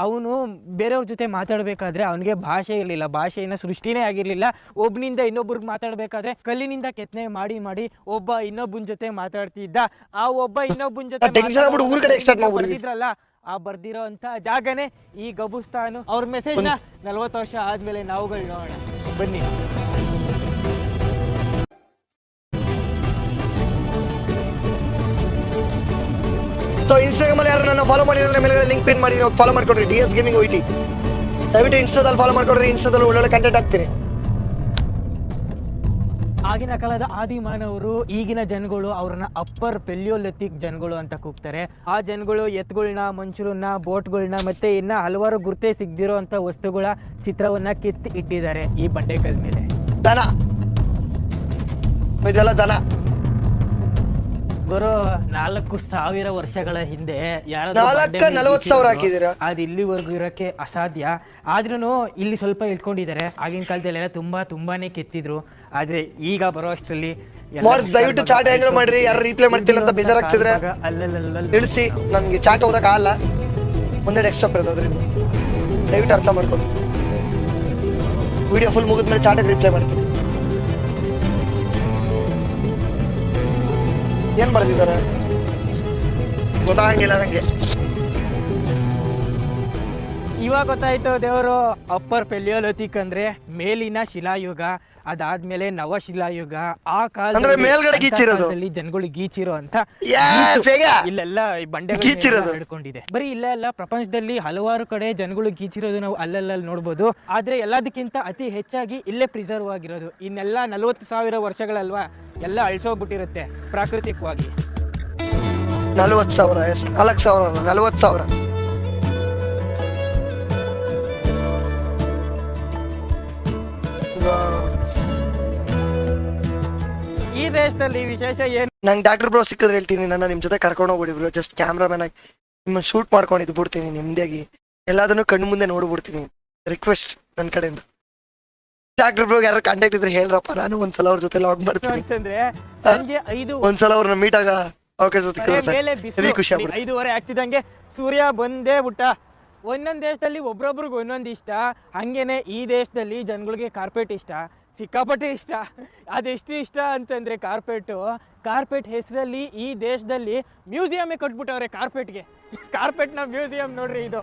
Speaker 2: ಅವನು ಬೇರೆಯವ್ರ ಜೊತೆ ಮಾತಾಡಬೇಕಾದ್ರೆ ಅವನಿಗೆ ಭಾಷೆ ಇರಲಿಲ್ಲ, ಭಾಷೆಯನ್ನು ಸೃಷ್ಟಿನೇ ಆಗಿರಲಿಲ್ಲ. ಒಬ್ಬನಿಂದ ಇನ್ನೊಬ್ರಿಗೆ ಮಾತಾಡಬೇಕಾದ್ರೆ ಕಲ್ಲಿನಿಂದ ಕೆತ್ತನೆ ಮಾಡಿ ಒಬ್ಬ ಇನ್ನೊಬ್ಬನ ಜೊತೆ ಮಾತಾಡ್ತಿದ್ದ. ಆ ಒಬ್ಬ ಇನ್ನೊಬ್ಬನ ಜೊತೆ ಬರ್ದಿದ್ರಲ್ಲ, ಆ ಬರ್ದಿರೋ ಅಂತ ಜಾಗನೇ ಈ ಗಬುಸ್ತಾನು. ಅವ್ರ ಮೆಸೇಜ್ನ 40 ವರ್ಷ ಆದ್ಮೇಲೆ ನಾವುಗಳು ನೋಡೋಣ ಬನ್ನಿ.
Speaker 1: ಸೊ ಇನ್ಸ್ಟಾಗ್ರಾಮ್ ಅಲ್ಲಿ ಯಾರು ನನ್ನ ಫಾಲೋ ಮಾಡಿದ್ರೆ ಮೇಲ್ಗಡೆ ಲಿಂಕ್ ಪಿನ್ ಮಾಡಿ ಫಾಲೋ ಮಾಡ್ಕೊಡ್ರಿ. DS Gaming OIT ದಯವಿಟ್ಟು ಇನ್ಸ್ಟಾದಲ್ಲಿ ಫಾಲೋ ಮಾಡ್ಕೊಡ್ರಿ. ಇನ್ಸ್ಟಾದಲ್ಲಿ ಒಳ್ಳೊಳ್ಳೆ ಕಂಟೆಂಟ್ ಹಾಕ್ತೀನಿ.
Speaker 2: ಆಗಿನ ಕಾಲದ ಆದಿಮಾನವರು, ಈಗಿನ ಜನಗಳು ಅವ್ರನ್ನ ಅಪ್ಪರ್ ಪೆಲಿಯೋಲಿಥಿಕ್ ಜನಗಳು ಅಂತ ಕೂಗ್ತಾರೆ. ಆ ಜನಗಳು ಎತ್ತುಗಳನ್ನ, ಮನುಷ್ಯರನ್ನ, ಬೋಟ್ಗಳನ್ನ ಮತ್ತೆ ಇನ್ನ ಹಲವಾರು ಗುರುತೇ ಸಿಗದಿರೋ ಅಂತ ವಸ್ತುಗಳ ಚಿತ್ರವನ್ನ ಕೆತ್ತಿ ಇಟ್ಟಿದ್ದಾರೆ ಈ ಬಂಡೆಕಲ್ ಮೇಲೆ.
Speaker 1: ದನ ಇದೆಲ್ಲ ದನ
Speaker 2: ಗುರು 4,000 ವರ್ಷಗಳ ಹಿಂದೆ
Speaker 1: 40,000 ಹಾಕಿದ್ದೀರಾ?
Speaker 2: ಅದು ಇಲ್ಲಿವರೆಗೂ ಇರೋಕ್ಕೆ ಅಸಾಧ್ಯ. ಆದ್ರೂ ಇಲ್ಲಿ ಸ್ವಲ್ಪ ಇಟ್ಕೊಂಡಿದ್ದಾರೆ. ಆಗಿನ ಕಾಲದಲ್ಲೆಲ್ಲ ತುಂಬಾನೇ ಕೆತ್ತಿದ್ರು. ಆದ್ರೆ ಈಗ ಬರೋ ಅಷ್ಟರಲ್ಲಿ
Speaker 1: ದಯವಿಟ್ಟು ಚಾಟ್ ಹ್ಯಾಂಡಲ್ ಮಾಡ್ರಿ. ಯಾರು ರಿಪ್ಲೈ ಮಾಡ್ತಿಲ್ಲ ಅಂತ ಬೇಜಾರಾಗ್ತಿದ್ರೆ ತಿಳಿಸಿ. ನನ್ಗೆ ಚಾಟ್ ಓದಕ್ ಆಗಲ್ಲ, ಒಂದೇ ಡೆಸ್ಕ್ಟಾಪ್ ಇರೋದು, ಅದರಿಂದ ದಯವಿಟ್ಟು ಅರ್ಥ ಮಾಡ್ಕೊಂಡು ವಿಡಿಯೋ ಫುಲ್ ಮುಗಿದ್ಮೇಲೆ ಚಾಟಿಗೆ ರಿಪ್ಲೈ ಮಾಡ್ತೀನಿ. ಏನ್ ಬರ್ದಿದ್ದಾರೆ ಗೊತ್ತಾಗಂಗಿಲ್ಲ ನಂಗೆ.
Speaker 2: ಇವಾಗ ಗೊತ್ತಾಯ್ತು ದೇವರು. ಅಪ್ಪರ್ ಪೆಲಿಯೋಲಿಥಿಕ್ ಅಂದ್ರೆ ಮೇಲಿನ ಶಿಲಾಯುಗ, ಅದಾದ್ಮೇಲೆ ನವಶಿಲಾಯುಗ. ಆ ಕಾಲದಲ್ಲಿ
Speaker 1: ಮೇಲ್ಗಡೆ ಗೀಚಿರೋದು,
Speaker 2: ಜನಗಳು ಗೀಚಿರೋ ಅಂತ ಇಲ್ಲೆಲ್ಲ ಬಂಡೆ ಹಿಡ್ಕೊಂಡಿದೆ. ಬರೀ ಇಲ್ಲೇ ಅಲ್ಲ, ಪ್ರಪಂಚದಲ್ಲಿ ಹಲವಾರು ಕಡೆ ಜನಗಳು ಗೀಚಿರೋದು ನಾವು ಅಲ್ಲಲ್ಲಿ ನೋಡ್ಬೋದು. ಆದ್ರೆ ಎಲ್ಲದಕ್ಕಿಂತ ಅತಿ ಹೆಚ್ಚಾಗಿ ಇಲ್ಲೇ ಪ್ರಿಸರ್ವ್ ಆಗಿರೋದು. ಇನ್ನೆಲ್ಲ 40,000 ವರ್ಷಗಳಲ್ವಾ, ಎಲ್ಲ ಅಳಿಸೋಗ್ಬಿಟ್ಟಿರುತ್ತೆ ಪ್ರಾಕೃತಿಕವಾಗಿ.
Speaker 1: 40,000 4,000 40,000.
Speaker 2: ಈ ದೇಶದಲ್ಲಿ ವಿಶೇಷ ಏನು?
Speaker 1: ನಂಗೆ ಡಾಕ್ಟರ್ ಬ್ರೋ ಸಿಕ್ಕಿದ್ರೆ ಹೇಳ್ತೀನಿ, ನನ್ನ ನಿಮ್ ಜೊತೆ ಕರ್ಕೊಂಡು ಹೋಗ್ಬಿಡಿ ಬ್ರೋ. ಜಸ್ಟ್ ಕ್ಯಾಮ್ರಾಮನ್ ಆಗಿ ನಿಮ್ಮ ಶೂಟ್ ಮಾಡ್ಕೊಂಡಿದ್ದು ಬಿಡ್ತೀನಿ ನಿಮ್ದಾಗಿ. ಎಲ್ಲದನ್ನು ಕಣ್ಣು ಮುಂದೆ ನೋಡ್ಬಿಡ್ತೀನಿ. ರಿಕ್ವೆಸ್ಟ್ ನನ್ನ ಕಡೆಯಿಂದ. ಡಾಕ್ಟರ್ ಬ್ರೋ ಯಾರು ಕಾಂಟ್ಯಾಕ್ಟ್ ಇದ್ರೆ ಹೇಳ್ರಪ್ಪ, ನಾನು ಒಂದ್ಸಲ ಅವ್ರ ಜೊತೆ ಲಾಗ್ ಮಾಡ್ತೀನಿ
Speaker 2: ಅಂತಂದ್ರೆ ಸಂಜೆ 5
Speaker 1: ಒಂದ್ಸಲ ಅವ್ರನ್ನ ಮೀಟ್ ಆಗ ಅವಕಾಶ ಸಿಕ್ಕಿದ್ರೆ ಖುಷಿ ಆಗ್ಬಿಡುತ್ತೆ.
Speaker 2: 5:30 ಆಗ್ತಿದ್ದಂಗೆ ಸೂರ್ಯ ಬಂದೇ ಬಿಟ್ಟ. ಒಂದೊಂದು ದೇಶದಲ್ಲಿ ಒಬ್ರೊಬ್ರಿಗೆ ಒಂದೊಂದು ಇಷ್ಟ. ಹಂಗೇನೆ ಈ ದೇಶದಲ್ಲಿ ಜನಗಳಿಗೆ ಕಾರ್ಪೆಟ್ ಇಷ್ಟ, ಸಿಕ್ಕಾಪಟ್ಟೆ ಇಷ್ಟ. ಅದೆಷ್ಟು ಇಷ್ಟ ಅಂತಂದ್ರೆ ಕಾರ್ಪೆಟ್ ಹೆಸರಲ್ಲಿ ಈ ದೇಶದಲ್ಲಿ ಮ್ಯೂಸಿಯಮೇ ಕಟ್ಬಿಟ್ಟವ್ರೆ ಕಾರ್ಪೆಟ್ಗೆ. ಕಾರ್ಪೆಟ್ನ ಮ್ಯೂಸಿಯಂ ನೋಡ್ರಿ, ಇದು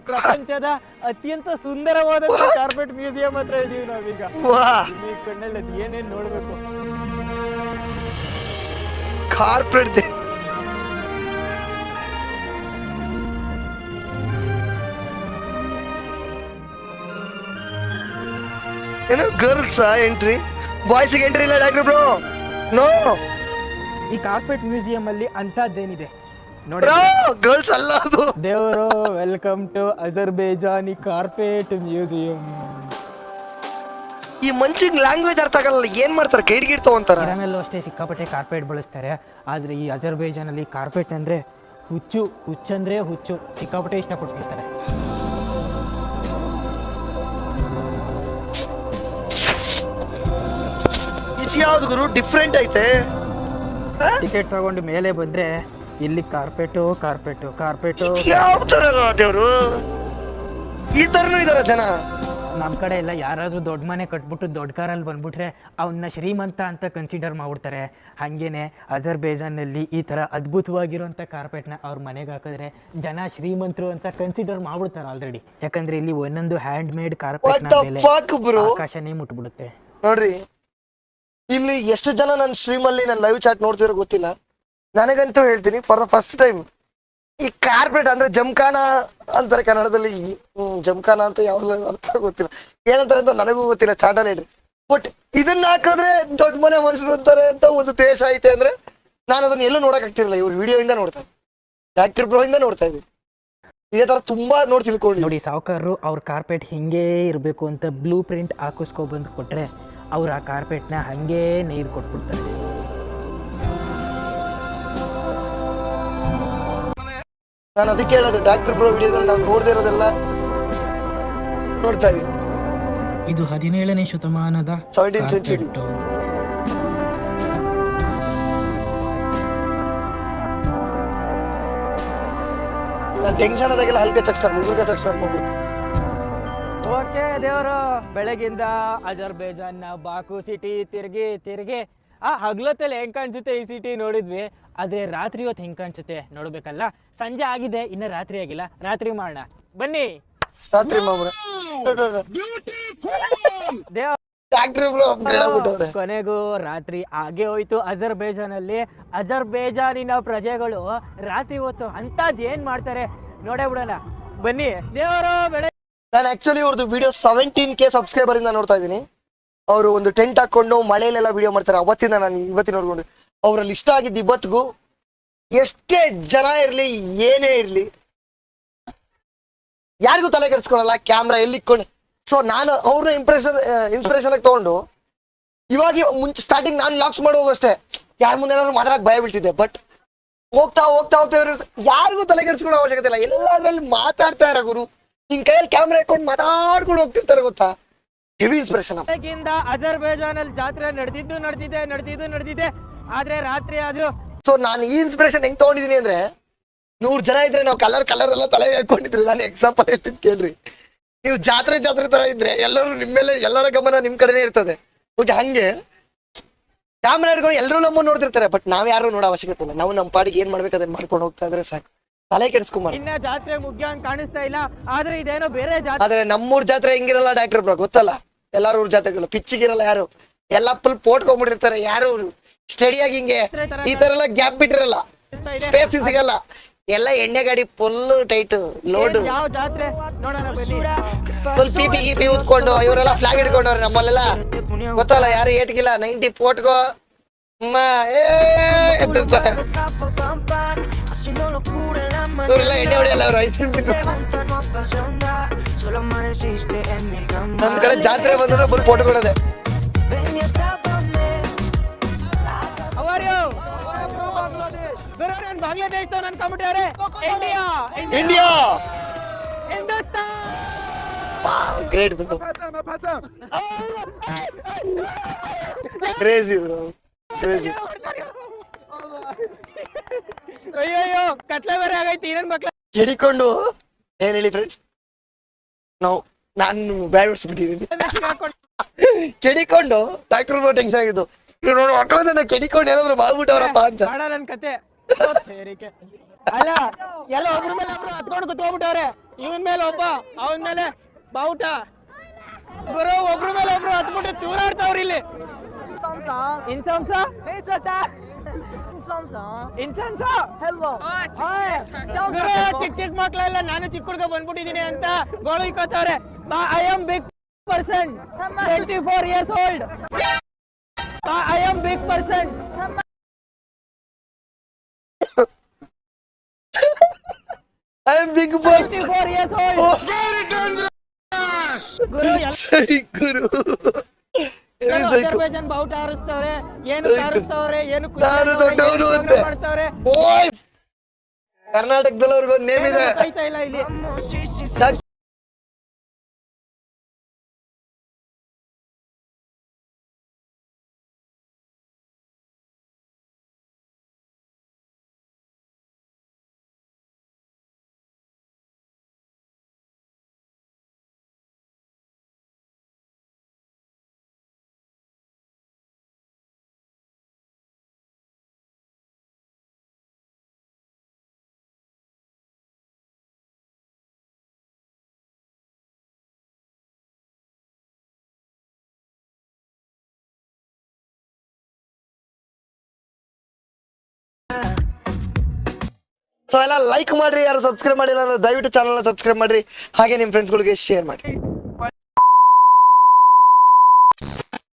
Speaker 2: ಪ್ರಪಂಚದ ಅತ್ಯಂತ ಸುಂದರವಾದಂತ ಕಾರ್ಪೆಟ್ ಮ್ಯೂಸಿಯಂ ಹತ್ರ ಇದೀವಿ ನಾವೀಗ. ಈ ಕಣ್ಣಲ್ಲಿ ಅದು ಏನೇನ್ ನೋಡ್ಬೇಕು.
Speaker 1: ಕಾರ್ಪೆಟ್ ಏನು ಗರ್ಲ್ಸ್ ಎಂಟ್ರಿ, ಬಾಯ್ಸ್ ಎಂಟ್ರಿ ಇಲ್ಲ ಡಾಕ್ಟರ್ ಬ್ರೋ. ನೋ,
Speaker 2: ಈ ಕಾರ್ಪೆಟ್ ಮ್ಯೂಸಿಯಂ ಅಲ್ಲಿ ಅಂತದ್ದೇನಿದೆ ನೋಡಿ.
Speaker 1: ಗರ್ಲ್ಸ್ ಅಲ್ಲ ಅದು.
Speaker 2: ದೇವರು ವೆಲ್ಕಮ್ ಟು ಅಜರ್ಬೈಜಾನಿ ಕಾರ್ಪೆಟ್ ಮ್ಯೂಸಿಯಂ.
Speaker 1: ಈ ಮನುಷ್ಯನ್ ಲ್ಯಾಂಗ್ವೇಜ್ ಅರ್ಥ ಆಗಲ್ಲ, ಏನ್ ಮಾಡ್ತಾರೆ, ಕೈಡ್ಗಿಡ್ ತಗೊಂತಾರ.
Speaker 2: ಇರಾನಲ್ಲೂ ಅಷ್ಟೇ ಸಿಕ್ಕಾಪಟ್ಟೆ ಕಾರ್ಪೆಟ್ ಬಳಸ್ತಾರೆ. ಆದ್ರೆ ಈ ಅಜರ್ಬೈಜಾನ್ ಅಲ್ಲಿ ಕಾರ್ಪೆಟ್ ಅಂದ್ರೆ ಹುಚ್ಚಂದ್ರೆ ಹುಚ್ಚು, ಸಿಕ್ಕಾಪಟ್ಟೆ ಇಷ್ಟಪಡ್ತಿರ್ತಾರೆ.
Speaker 1: ಇದ್ಯಾವ್ದು ಗುರು ಡಿಫ್ರೆಂಟ್ ಐತೆ.
Speaker 2: ಟಿಕೆಟ್ ತಗೊಂಡು ಮೇಲೆ ಬಂದ್ರೆ ಇಲ್ಲಿ ಕಾರ್ಪೆಟು.
Speaker 1: ಯಾವ ತರ ದೇವ್ರು, ಈ ತರನು ಇದಾರ ಜನ.
Speaker 2: ನಮ್ಮ ಕಡೆ ಎಲ್ಲ ಯಾರಾದ್ರೂ ದೊಡ್ಡ ಮನೆ ಕಟ್ಬಿಟ್ಟು ದೊಡ್ಡ ಕಾರಲ್ಲಿ ಬಂದ್ಬಿಟ್ರೆ ಅವನ್ನ ಶ್ರೀಮಂತ ಅಂತ ಕನ್ಸಿಡರ್ ಮಾಡ್ಬಿಡ್ತಾರೆ. ಹಾಗೇನೆ ಅಜರ್ಬೈಜಾನ್ನಲ್ಲಿ ಈ ತರ ಅದ್ಭುತವಾಗಿರುವಂತ ಕಾರ್ಪೆಟ್ನ ಅವ್ರ ಮನೆಗೆ ಹಾಕಿದ್ರೆ ಜನ ಶ್ರೀಮಂತರು ಅಂತ ಕನ್ಸಿಡರ್ ಮಾಡ್ಬಿಡ್ತಾರೆ ಆಲ್ರೆಡಿ. ಯಾಕಂದ್ರೆ ಇಲ್ಲಿ ಒಂದೊಂದು ಹ್ಯಾಂಡ್ ಮೇಡ್ ಕಾರ್ಪೆಟ್ ಆಕಾಶನೇ ಮುಟ್ಬಿಡುತ್ತೆ
Speaker 1: ನೋಡ್ರಿ. ಇಲ್ಲಿ ಎಷ್ಟು ಜನ ನನ್ನ ಸ್ಟ್ರೀಮ್ ಅಲ್ಲಿ ನನ್ನ ಲೈವ್ ಚಾಟ್ ನೋಡ್ತಿರೋ ಗೊತ್ತಿಲ್ಲ. ನನಗಂತೂ ಹೇಳ್ತೀನಿ, ಫಾರ್ ದ ಫಸ್ಟ್ ಟೈಮ್ ಈ ಕಾರ್ಪೆಟ್ ಅಂದ್ರೆ ಜಮ್ಖಾನ ಅಂತಾರೆ ಕನ್ನಡದಲ್ಲಿ. ಜಮ್ಖಾನ ಅಂತ ಯಾವ್ದು ಅರ್ಥ ಗೊತ್ತಿಲ್ಲ, ಏನಂತಾರೆ ಅಂತ ನನಗೂ ಗೊತ್ತಿಲ್ಲ, ಚಾಟಲ್ ಹೇಳ್ರಿ. ಬಟ್ ಇದನ್ನ ಹಾಕಿದ್ರೆ ದೊಡ್ಡ ಮನೆ ಮನುಷ್ಯರು ಅಂತಾರೆ ಅಂತ ಒಂದು ದೇಶ ಐತೆ ಅಂದ್ರೆ ನಾನು ಅದನ್ನ ಎಲ್ಲೂ ನೋಡಕ್ ಆಗ್ತಿರಲಿಲ್ಲ. ಇವ್ರ ವಿಡಿಯೋ ಇಂದ ನೋಡ್ತಾ ಇದ್ದೆ, ಡಾಕ್ಟರ್ ಬ್ರೋ ಇಂದ ನೋಡ್ತಾ ಇದ್ವಿ. ಇದೇ ತರ ತುಂಬಾ ನೋಡಿ ತಿಳ್ಕೊಂಡು
Speaker 2: ನೋಡಿ, ಸಾವುಕಾರರು ಅವ್ರ ಕಾರ್ಪೆಟ್ ಹಿಂಗೇ ಇರಬೇಕು ಅಂತ ಬ್ಲೂ ಪ್ರಿಂಟ್ ಹಾಕಿಸ್ಕೊಬಂದು ಕೊಟ್ರೆ ಅವ್ರು ಆ ಕಾರ್ಪೆಟ್ನ ಹಂಗೇ ನೇಯ್ದು ಕೊಟ್ಬಿಡ್ತಾರೆ.
Speaker 1: ನಾನು ಅದಕ್ಕೆ ಹೇಳೋದು, ಡಾಕ್ಟರ್ ಬ್ರೋ ವಿಡಿಯೋದಲ್ಲಿ ನಾವು ನೋಡದೇ ಇರೋದೆಲ್ಲ ನೋಡ್ತಾ ಇದೀವಿ.
Speaker 2: ಇದು 17ನೇ ಶತಮಾನದ
Speaker 1: 17th century. ನಾನು ಟೆನ್ಷನ್ ಆದಾಗೆಲ್ಲ ಹಲ್ಕೆ ತಕ್ಷಣ ಮುಗುಳ್ಗೆ ತಕ್ಷಣ ಹೋಗ್ಬಿಡ್ತೀನಿ.
Speaker 2: ಓಕೆ ದೇವರು, ಬೆಳಗಿಂದ ಅಜರ್ಬೈಜಾನ್ನ ಬಾಕು ಸಿಟಿ ತಿರ್ಗಿ ಹಗ್ಲೊತ್ತಲ್ಲಿ ಹೆಂಗ್ ಕಾಣಿಸುತ್ತೆ ಈ ಸಿಟಿ ನೋಡಿದ್ವಿ, ಆದ್ರೆ ರಾತ್ರಿ ಹೊತ್ತು ಹೆಂಗ್ ಕಾಣಿಸುತ್ತೆ ನೋಡ್ಬೇಕಲ್ಲ. ಸಂಜೆ ಆಗಿದೆ, ಇನ್ನ ರಾತ್ರಿ ಆಗಿಲ್ಲ, ರಾತ್ರಿ ಮಾಡೋಣ ಬನ್ನಿ.
Speaker 1: ರಾತ್ರಿ ಮಾಮೂಲ
Speaker 2: ದೇವ
Speaker 1: ಡಾಕ್ಟರ್ ಬ್ರೋ ಹೇಳ್ಬಿಟ್ಟವ್ರೆ.
Speaker 2: ಕೊನೆಗೂ ರಾತ್ರಿ ಆಗೇ ಹೋಯ್ತು. ಅಜರ್ಬೈಜಾನಿನ ಪ್ರಜೆಗಳು ರಾತ್ರಿ ಹೊತ್ತು ಅಂತದ್ ಏನ್ ಮಾಡ್ತಾರೆ ನೋಡೇ ಬಿಡೋಣ ಬನ್ನಿ. ದೇವರು ಬೆಳಗ್ಗೆ
Speaker 1: ನಾನು ಆಕ್ಚುಲಿ ಅವ್ರದ್ದು ವಿಡಿಯೋ 17K ಸಬ್ಸ್ಕ್ರೈಬರ್ ಇಂದ ನೋಡ್ತಾ ಇದ್ದೀನಿ. ಅವರು ಒಂದು ಟೆಂಟ್ ಹಾಕೊಂಡು ಮಳೆಯಲ್ಲೆಲ್ಲ ವಿಡಿಯೋ ಮಾಡ್ತಾರೆ. ಅವತ್ತಿಂದ ನಾನು ಇವತ್ತಿನ ನೋಡ್ಕೊಂಡು ಅವ್ರಲ್ಲಿ ಇಷ್ಟ ಆಗಿದ್ದು ಇವತ್ತಿಗೂ, ಎಷ್ಟೇ ಜನ ಇರ್ಲಿ ಏನೇ ಇರ್ಲಿ ಯಾರಿಗೂ ತಲೆ ಕೆಡಿಸ್ಕೊಳಲ್ಲ, ಕ್ಯಾಮ್ರಾ ಎಲ್ಲಿ ಇಟ್ಕೊಂಡು. ಸೊ ನಾನು ಅವ್ರನ್ನ ಇನ್ಸ್ಪಿರೇಷನ್ ಆಗಿ ತಗೊಂಡು ಇವಾಗ ಮುಂಚೆ ಸ್ಟಾರ್ಟಿಂಗ್ ನಾನು ಲಾಕ್ಸ್ ಮಾಡೋಗಷ್ಟೇ ಯಾರ ಮುಂದೆ ಏನಾದ್ರು ಮಾತಾಡಕ್ ಭಯ ಬೀಳ್ತಿದ್ದೆ. ಬಟ್ ಹೋಗ್ತಾ ಯಾರಿಗೂ ತಲೆ ಕೆಡಿಸ್ಕೊಳ್ಳೋ ಅವಶ್ಯಕತೆ ಇಲ್ಲ, ಎಲ್ಲದ್ರಲ್ಲಿ ಮಾತಾಡ್ತಾ ಇರೋ ಗುರು. ನಿನ್ ಕೈಯಲ್ಲಿ ಕ್ಯಾಮ್ರಾ ಇಟ್ಕೊಂಡು ಮಾತಾಡ್ಕೊಂಡು ಹೋಗ್ತಿರ್ತಾರೆ, ಗೊತ್ತಾ? Heavy inspiration.
Speaker 2: ಅಜರ್ಬೈಜಾನ್ ಅಲ್ಲಿ ಜಾತ್ರೆ ನಡೆದಿದೆ, ಆದ್ರೆ ರಾತ್ರಿ ಆದ್ರೂ.
Speaker 1: ಸೊ ನಾನು ಈ ಇನ್ಸ್ಪಿರೇಷನ್ ಹೆಂಗ್ ತಗೊಂಡಿದೀನಿ ಅಂದ್ರೆ, 100 ಜನ ಇದ್ರೆ ನಾವು ಕಲರ್ ಎಲ್ಲ ತಲೆ ಹಾಕೊಂಡಿದ್ರು. ನಾನು ಎಕ್ಸಾಂಪಲ್ ಹೇಳ್ತೀನಿ ಕೇಳ್ರಿ. ನೀವು ಜಾತ್ರೆ ತರ ಇದ್ರೆ ಎಲ್ಲರೂ ನಿಮ್ಮೇಲೆ, ಎಲ್ಲರ ಗಮನ ನಿಮ್ ಕಡೆನೇ ಇರ್ತದೆ. ಓಕೆ, ಹಂಗೆ ಕ್ಯಾಮ್ರಾ ಇಟ್ಕೊಂಡು ಎಲ್ಲರೂ ನಮ್ಮನ್ನು ನೋಡ್ತಿರ್ತಾರೆ. ಬಟ್ ನಾವ್ ಯಾರು ನೋಡೋ ಅವಶ್ಯಕತೆ ಇಲ್ಲ. ನಾವು ನಮ್ಮ ಪಾಡಿಗೆ ಏನ್ ಮಾಡ್ಬೇಕು ಅದನ್ನ ಮಾಡ್ಕೊಂಡು ಹೋಗ್ತಾ ಇದ್ರೆ ಸಾಕು, ತಲೆ ಕೆಡಿಸ್ಕೊಂಬಾರ.
Speaker 2: ಇನ್ನ ಜಾತ್ರೆ ಮುಗ್ಯಂಗ್ ಕಾಣಿಸ್ತಾ ಇಲ್ಲ, ಆದ್ರೆ ಇದೇನೋ ಬೇರೆ ಜಾತ್ರೆ.
Speaker 1: ಆದ್ರೆ ನಮ್ಮೂರ್ ಜಾತ್ರೆ ಹೆಂಗಿರಲ್ಲ ಡಾಕ್ಟರ್ ಬ್ರೋ, ಗೊತ್ತಲ್ಲ? ಎಲ್ಲಾರು ಊರ್ ಜಾತ್ರೆಗಳು ಪಿಚ್ಚಿಗಿರಲ್ಲ, ಯಾರು ಎಲ್ಲ ಫುಲ್ ಪೋಟ್ಕೊಂಡ್ಬಿಟ್ಟಿರ್ತಾರೆ. ಯಾರು ಸ್ಟಡಿಯಾಗಿ ಹಿಂಗೆ ಈ ತರ ಎಲ್ಲ ಗ್ಯಾಪ್ ಬಿಟ್ಟಿರಲ್ಲ, ಸ್ಪೇಸ್ ಸಿಗಲ್ಲ. ಎಲ್ಲ ಎಣ್ಣೆ ಗಾಡಿ ಫುಲ್ ಟೈಟ್ ಲೋಡ್,
Speaker 2: ಯಾವ ಜಾತ್ರೆ ನೋಡೋಣ ಬನ್ನಿ.
Speaker 1: ಫುಲ್ ಪಿಪಿ ಊದ್ಕೊಂಡು ಇವರೆಲ್ಲ ಫ್ಲಾಗ್ ಹಿಡ್ಕೊಂಡವ್ರೆ. ನಮ್ಮಲ್ಲೆಲ್ಲ ಗೊತ್ತಲ್ಲ, ಯಾರು ಏಟ್ಗಿಲ್ಲ 90 ಪೋಟ್ಗೋ ಇವರೆಲ್ಲ ಎಣ್ಣೆ ಹೊಡಿಯಲ್ಲ, ಅವ್ರು ಐಸ್ ನಮ್ ಕಡೆ ಜಾತ್ರೆ ಬಂದ್ರೆ ಫುಲ್ ಫೋಟೋ ಕೊಡೋದೆ.
Speaker 2: ಬಾಂಗ್ಲಾದೇಶ ಅನ್ಕೊಂಡ್ಬಿಟ್ಟವ್ರೆ.
Speaker 1: India great bro, crazy bro, crazy.
Speaker 2: ಅಯ್ಯೋ ಕತ್ಲೆ ಬೇರೆ ಆಗೈತಿ, ಇನ್ನೇನ್ ಮಕ್ಳ
Speaker 1: ಕೆಡಿಕೊಂಡು ಏನ್ ಹೇಳಿ ಫ್ರೆಂಡ್ಸ್, ನಾನು ಬ್ಯಾಡ್ ಬಿಡ್ಸ್ಬಿಟ್ಟಿದ್ದೀನಿ. ಕೆಡಿಕೊಂಡು ಡಾಕ್ಟರ್ ಬ್ರೋ ಟೆನ್ಷನ್ ಆಗಿದ್ದು, ನೋಡಿ ಮಕ್ಕಳನ್ನ ಕೆಡಿಕೊಂಡು ಏನಾದ್ರು ಮಾಡ್ಬಿಟ್ಟವ್ರಪ್ಪ ಅಂತ.
Speaker 2: ನನ್ ಕತೆ ಅಲ್ಲ, ಎಲ್ಲ ಒಬ್ರ ಮೇಲೆ ಒಬ್ರು ಹತ್ಕೊಂಡು ಕುತ್ಕೊಂಡ್ಬಿಟ್ಟವ್ರೆ. ಇವನ್ ಮೇಲೆ ಒಬ್ಬ, ಅವನ್ ಮೇಲೆ ಬಾವುಟ, ಬರೋ ಒಬ್ರ ಮೇಲೆ ಒಬ್ರು ಹತ್ಬಿಟ್ಟು ತೂರಾಡ್ತಾವ್ರಿ ಇಲ್ಲಿ. ಇನ್ಸಂಸ ಚಿಕ್ಕ ಮಕ್ಳೆಲ್ಲ ನಾನು ಚಿಕ್ಕ ಹುಡ್ಗ ಬಂದ್ಬಿಟ್ಟಿದೀನಿ ಅಂತ ಗೋಳು ಇಕ್ಕೋತಾವ್ರೆ. I am big person, 24 years old. I am big person.
Speaker 1: I am big boss.
Speaker 2: 24 years old.
Speaker 1: Oh.
Speaker 3: Very dangerous.
Speaker 2: ಗುರು
Speaker 1: ಸರಿ ಗುರು,
Speaker 2: ಅಜರ್ಬೈಜಾನ್ ಬಾವುಟ ಹಾರಿಸ್ತವ್ರೆ, ಏನು ಹಾರಿಸ್ತವ್ರೆ, ಏನು
Speaker 1: ನಾನು ದೊಡ್ಡವನು ಅಂತೆ.
Speaker 2: ಮಾಡ್ತಾವ್ರೆ.
Speaker 1: ಓಯ್, ಕರ್ನಾಟಕದಲ್ಲಿ ಅವ್ರಿಗೊಂದು ನೇಮ್ ಇದೆ.
Speaker 2: ಇಲ್ಲ ಇಲ್ಲಿ
Speaker 1: ಸೊ ಎಲ್ಲ ಲೈಕ್ ಮಾಡ್ರಿ, ಯಾರು ಸಬ್ಸ್ಕ್ರೈಬ್ ಮಾಡಿಲ್ಲ ಅಂದ್ರೆ ದಯವಿಟ್ಟು ಚಾನಲ್ನ ಸಬ್ಸ್ಕ್ರೈಬ್ ಮಾಡ್ರಿ, ಹಾಗೆ ನಿಮ್ಮ ಫ್ರೆಂಡ್ಸ್ಗಳಿಗೆ ಶೇರ್ ಮಾಡಿ.